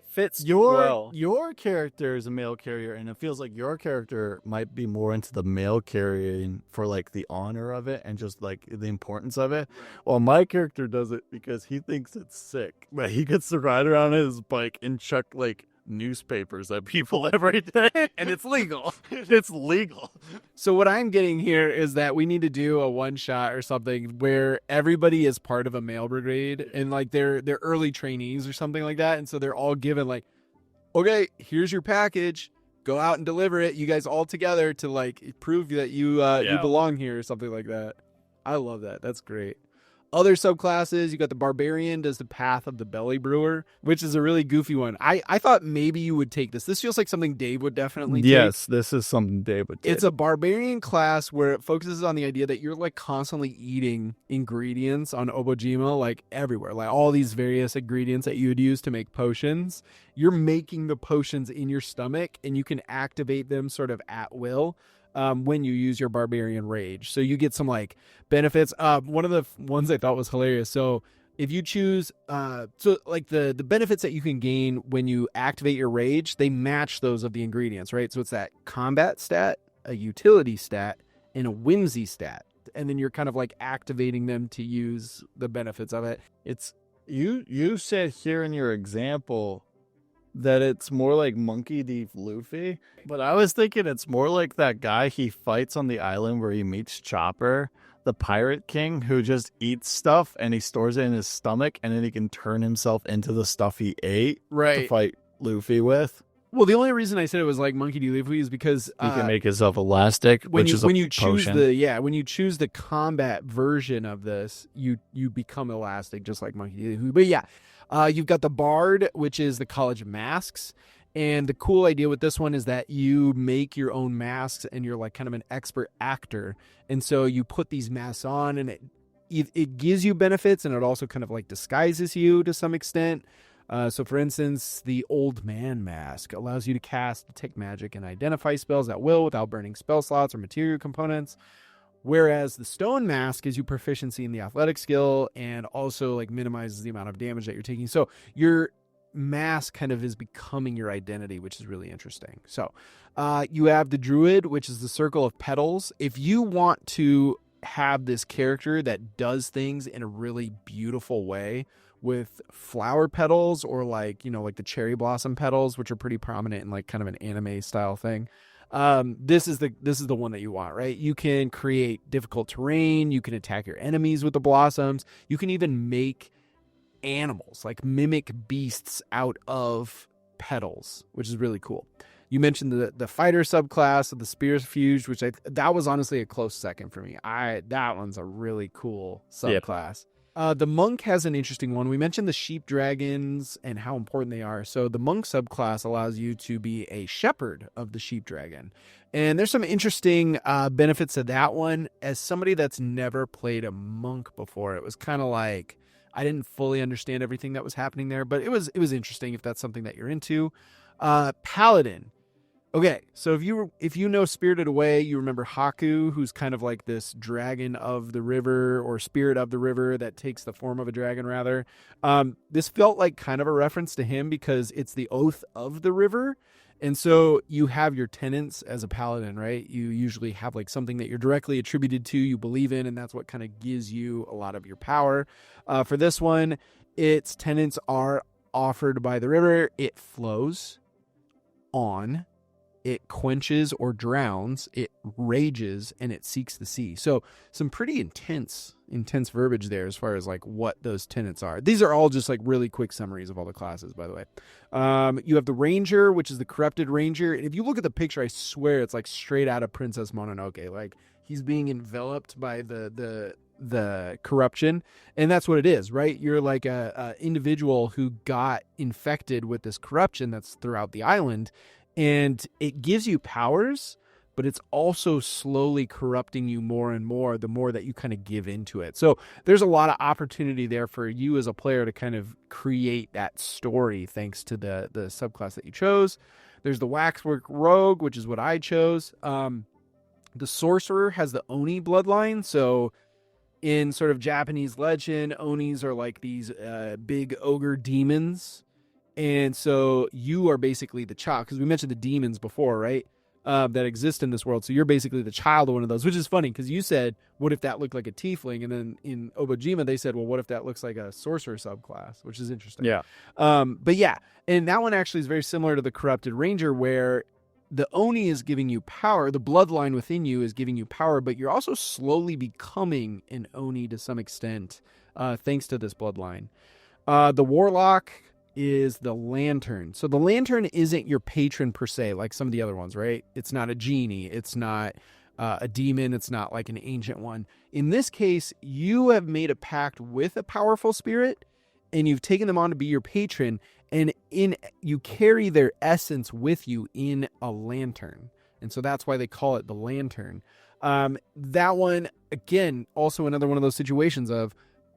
fits your character is a mail carrier, and it feels like your character might be more into the mail carrying for like the honor of it and just like the importance of it. Well, my character does it because he thinks it's sick, but he gets to ride around his bike and chuck like newspapers at people every day, and it's legal. It's legal. So what I'm getting here is that we need to do a one shot or something where everybody is part of a mail brigade and like they're early trainees or something like that, and so they're all given like, okay, here's your package, go out and deliver it, you guys all together to like prove that you belong here or something like that. I love that. That's great. Other subclasses, you got the Barbarian does the Path of the Belly Brewer, which is a really goofy one. I thought maybe you would take this. This feels like something Dave would definitely take. Yes, this is something Dave would take. It's a Barbarian class where it focuses on the idea that you're like constantly eating ingredients on Obojima, like everywhere, like all these various ingredients that you would use to make potions. You're making the potions in your stomach and you can activate them sort of at will. When you use your Barbarian Rage. So you get some like benefits. One of the ones I thought was hilarious. So If you choose, so like the benefits that you can gain when you activate your rage, they match those of the ingredients, right? So it's that combat stat, a utility stat, and a whimsy stat. And then you're kind of like activating them to use the benefits of it. It's you said here in your example that it's more like Monkey D. Luffy, but I was thinking it's more like that guy he fights on the island where he meets Chopper, the Pirate King, who just eats stuff and he stores it in his stomach, and then he can turn himself into the stuff he ate to fight Luffy with. Well, the only reason I said it was like Monkey D. Luffy is because he can make himself elastic, when which you, is when a you choose potion. when you choose the combat version of this, you become elastic just like Monkey D. Luffy. But yeah, you've got the Bard, which is the College of Masks. And the cool idea with this one is that you make your own masks and you're like kind of an expert actor. And so you put these masks on and it gives you benefits, and it also kind of like disguises you to some extent. So for instance, the Old Man Mask allows you to cast detect magic and identify spells at will without burning spell slots or material components. Whereas the Stone Mask gives you proficiency in the athletic skill and also like minimizes the amount of damage that you're taking. So your mask kind of is becoming your identity, which is really interesting. So you have the Druid, which is the Circle of Petals. If you want to have this character that does things in a really beautiful way with flower petals, or like, you know, like the cherry blossom petals, which are pretty prominent in like kind of an anime style thing, this is the one that you want, right? You can create difficult terrain, you can attack your enemies with the blossoms, you can even make animals, like mimic beasts out of petals, which is really cool. You mentioned the fighter subclass of the Spearfuge, which that was honestly a close second for me. That one's a really cool subclass. Yep. The monk has an interesting one. We mentioned the sheep dragons and how important they are. So the monk subclass allows you to be a shepherd of the sheep dragon. And there's some interesting benefits to that one. As somebody that's never played a monk before, it was kind of like, I didn't fully understand everything that was happening there, but it was interesting if that's something that you're into. Paladin. Okay, so if you know Spirited Away, you remember Haku, who's kind of like this dragon of the river, or spirit of the river that takes the form of a dragon, rather. This felt like kind of a reference to him because it's the oath of the river. And so you have your tenets as a paladin, right? You usually have like something that you're directly attributed to, you believe in, and that's what kind of gives you a lot of your power. For this one, its tenets are offered by the river. It flows on, it quenches or drowns, it rages, and it seeks the sea. So some pretty intense verbiage there as far as like what those tenets are. These are all just like really quick summaries of all the classes, by the way. You have the Ranger, which is the corrupted Ranger. And if you look at the picture, I swear it's like straight out of Princess Mononoke. Like he's being enveloped by the corruption, and that's what it is, right? You're like a individual who got infected with this corruption that's throughout the island, and it gives you powers, but it's also slowly corrupting you more and more the more that you kind of give into it. So there's a lot of opportunity there for you as a player to kind of create that story thanks to the subclass that you chose. There's the Waxwork Rogue, which is what I chose. The Sorcerer has the Oni bloodline. So in sort of Japanese legend, Onis are like these big ogre demons. And so you are basically the child, because we mentioned the demons before, right? That exist in this world. So you're basically the child of one of those, which is funny because you said, what if that looked like a tiefling? And then in Obojima, they said, well, what if that looks like a sorcerer subclass, which is interesting. Yeah. But yeah, and that one actually is very similar to the Corrupted Ranger, where the Oni is giving you power. The bloodline within you is giving you power, but you're also slowly becoming an Oni to some extent, thanks to this bloodline. The Warlock is the Lantern. So the Lantern isn't your patron per se, like some of the other ones, right? It's not a genie. It's not a demon. It's not like an ancient one. In this case, you have made a pact with a powerful spirit, and you've taken them on to be your patron, and you carry their essence with you in a lantern. And so that's why they call it the Lantern. That one, again, also another one of those situations of,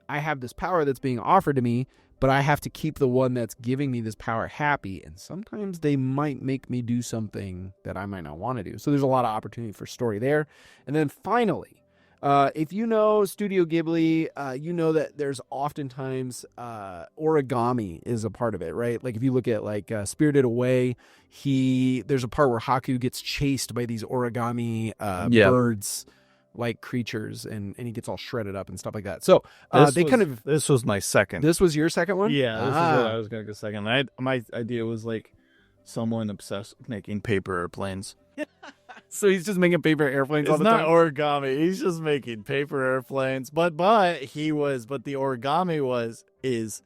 I have this power that's being offered to me, but I have to keep the one that's giving me this power happy. And sometimes they might make me do something that I might not want to do. So there's a lot of opportunity for story there. And then finally, If you know Studio Ghibli, you know that there's oftentimes origami is a part of it, right? Like if you look at like Spirited Away, there's a part where Haku gets chased by these origami birds like creatures, and he gets all shredded up and stuff like that. So this was my second. This was your second one? Yeah, this is what I was going to go second. My idea was like someone obsessed with making paper airplanes. So he's just making paper airplanes all the time? It's not origami. He's just making paper airplanes. But the origami is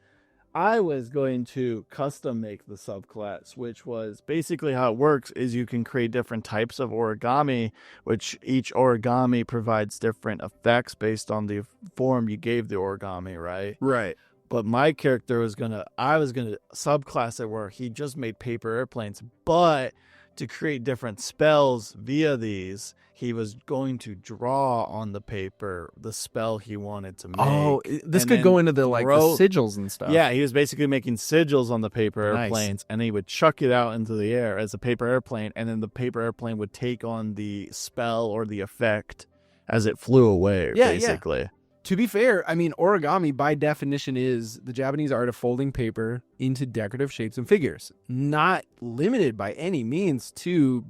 I was going to custom make the subclass, which was basically how it works is you can create different types of origami, which each origami provides different effects based on the form you gave the origami, right? Right. But my character was I was gonna subclass it where he just made paper airplanes, but to create different spells via these, he was going to draw on the paper the spell he wanted to make. Oh, this could go into the sigils and stuff. Yeah, he was basically making sigils on the paper airplanes, and he would chuck it out into the air as a paper airplane, and then the paper airplane would take on the spell or the effect as it flew away, basically. Yeah. To be fair, I mean, origami by definition is the Japanese art of folding paper into decorative shapes and figures. Not limited by any means to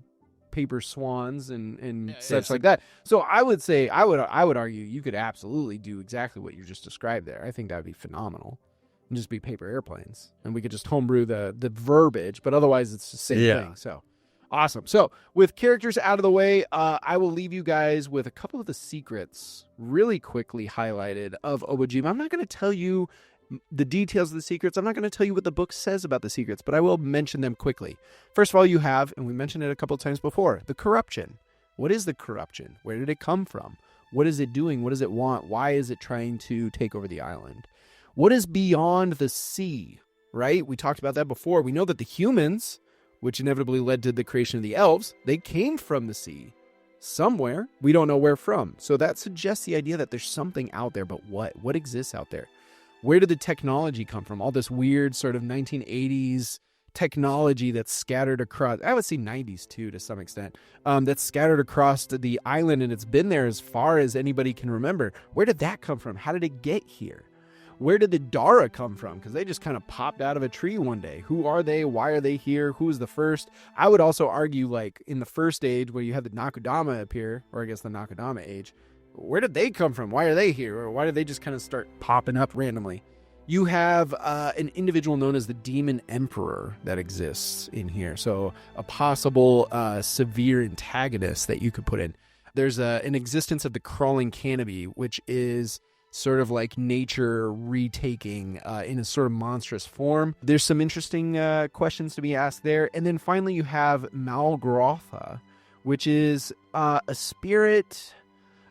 paper swans and such like that. So I would say, I would argue you could absolutely do exactly what you just described there. I think that would be phenomenal. And just be paper airplanes. And we could just homebrew the verbiage, but otherwise it's the same thing. So awesome. So with characters out of the way, I will leave you guys with a couple of the secrets really quickly highlighted of Obojima. I'm not going to tell you the details of the secrets. I'm not going to tell you what the book says about the secrets, but I will mention them quickly. First of all, you have, and we mentioned it a couple of times before, the corruption. What is the corruption? Where did it come from? What is it doing? What does it want? Why is it trying to take over the island? What is beyond the sea, right? We talked about that before. We know that the humans, which inevitably led to the creation of the elves, they came from the sea somewhere. We don't know where from. So that suggests the idea that there's something out there, but what? What exists out there? Where did the technology come from? All this weird sort of 1980s technology that's scattered across, I would say 90s too, to some extent, that's scattered across the island, and it's been there as far as anybody can remember. Where did that come from? How did it get here? Where did the Dara come from? Because they just kind of popped out of a tree one day. Who are they? Why are they here? Who's the first? I would also argue, like, in the first age where you had the Nakudama appear, or I guess the Nakudama age, where did they come from? Why are they here? Or why did they just kind of start popping up randomly? You have an individual known as the Demon Emperor that exists in here. So a possible severe antagonist that you could put in. There's an existence of the Crawling Canopy, which is sort of like nature retaking in a sort of monstrous form. There's some interesting questions to be asked there. And then finally you have Malgrotha, which is a spirit.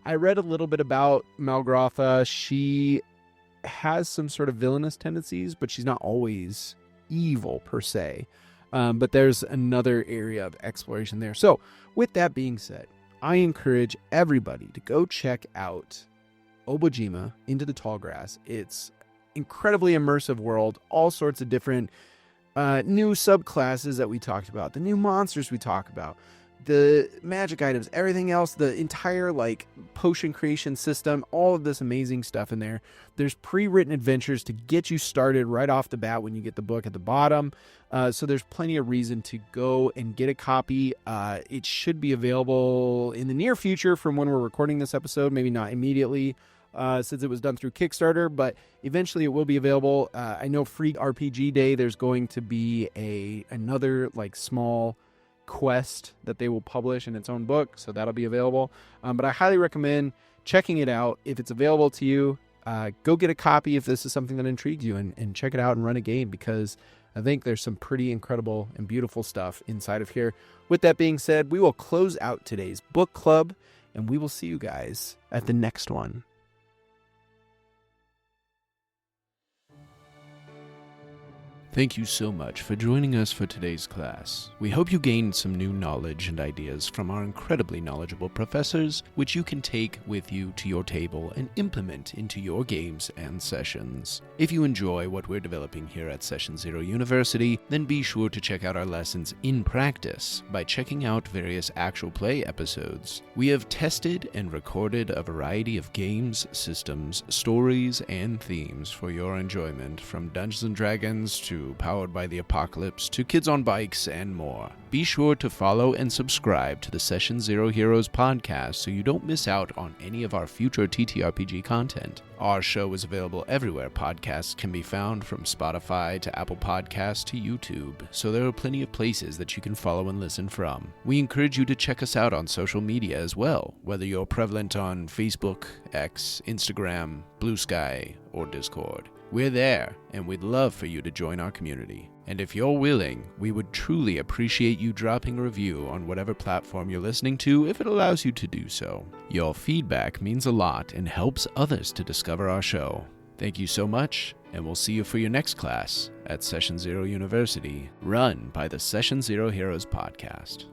I read a little bit about Malgrotha. She has some sort of villainous tendencies, but she's not always evil per se. But there's another area of exploration there. So with that being said, I encourage everybody to go check out Obojima, Into the Tall Grass. It's incredibly immersive world, all sorts of different new subclasses that we talked about, the new monsters we talk about, the magic items, everything else, the entire like potion creation system, all of this amazing stuff in there. There's pre-written adventures to get you started right off the bat when you get the book at the bottom. So there's plenty of reason to go and get a copy. It should be available in the near future from when we're recording this episode, maybe not immediately. Since it was done through Kickstarter, but eventually it will be available. I know Free RPG Day, there's going to be another like small quest that they will publish in its own book, so that'll be available. But I highly recommend checking it out. If it's available to you, go get a copy if this is something that intrigues you, and check it out and run a game, because I think there's some pretty incredible and beautiful stuff inside of here. With that being said, we will close out today's book club, and we will see you guys at the next one. Thank you so much for joining us for today's class. We hope you gained some new knowledge and ideas from our incredibly knowledgeable professors, which you can take with you to your table and implement into your games and sessions. If you enjoy what we're developing here at Session Zero University, then be sure to check out our lessons in practice by checking out various actual play episodes. We have tested and recorded a variety of games, systems, stories, and themes for your enjoyment, from Dungeons & Dragons to Powered by the Apocalypse to Kids on Bikes and more. Be sure to follow and subscribe to the Session Zero Heroes podcast so you don't miss out on any of our future TTRPG content. Our show is available everywhere podcasts can be found, from Spotify to Apple Podcasts to YouTube, so there are plenty of places that you can follow and listen from. We encourage you to check us out on social media as well, whether you're prevalent on Facebook, X, Instagram, Blue Sky, or Discord. We're there, and we'd love for you to join our community. And if you're willing, we would truly appreciate you dropping a review on whatever platform you're listening to if it allows you to do so. Your feedback means a lot and helps others to discover our show. Thank you so much, and we'll see you for your next class at Session Zero University, run by the Session Zero Heroes podcast.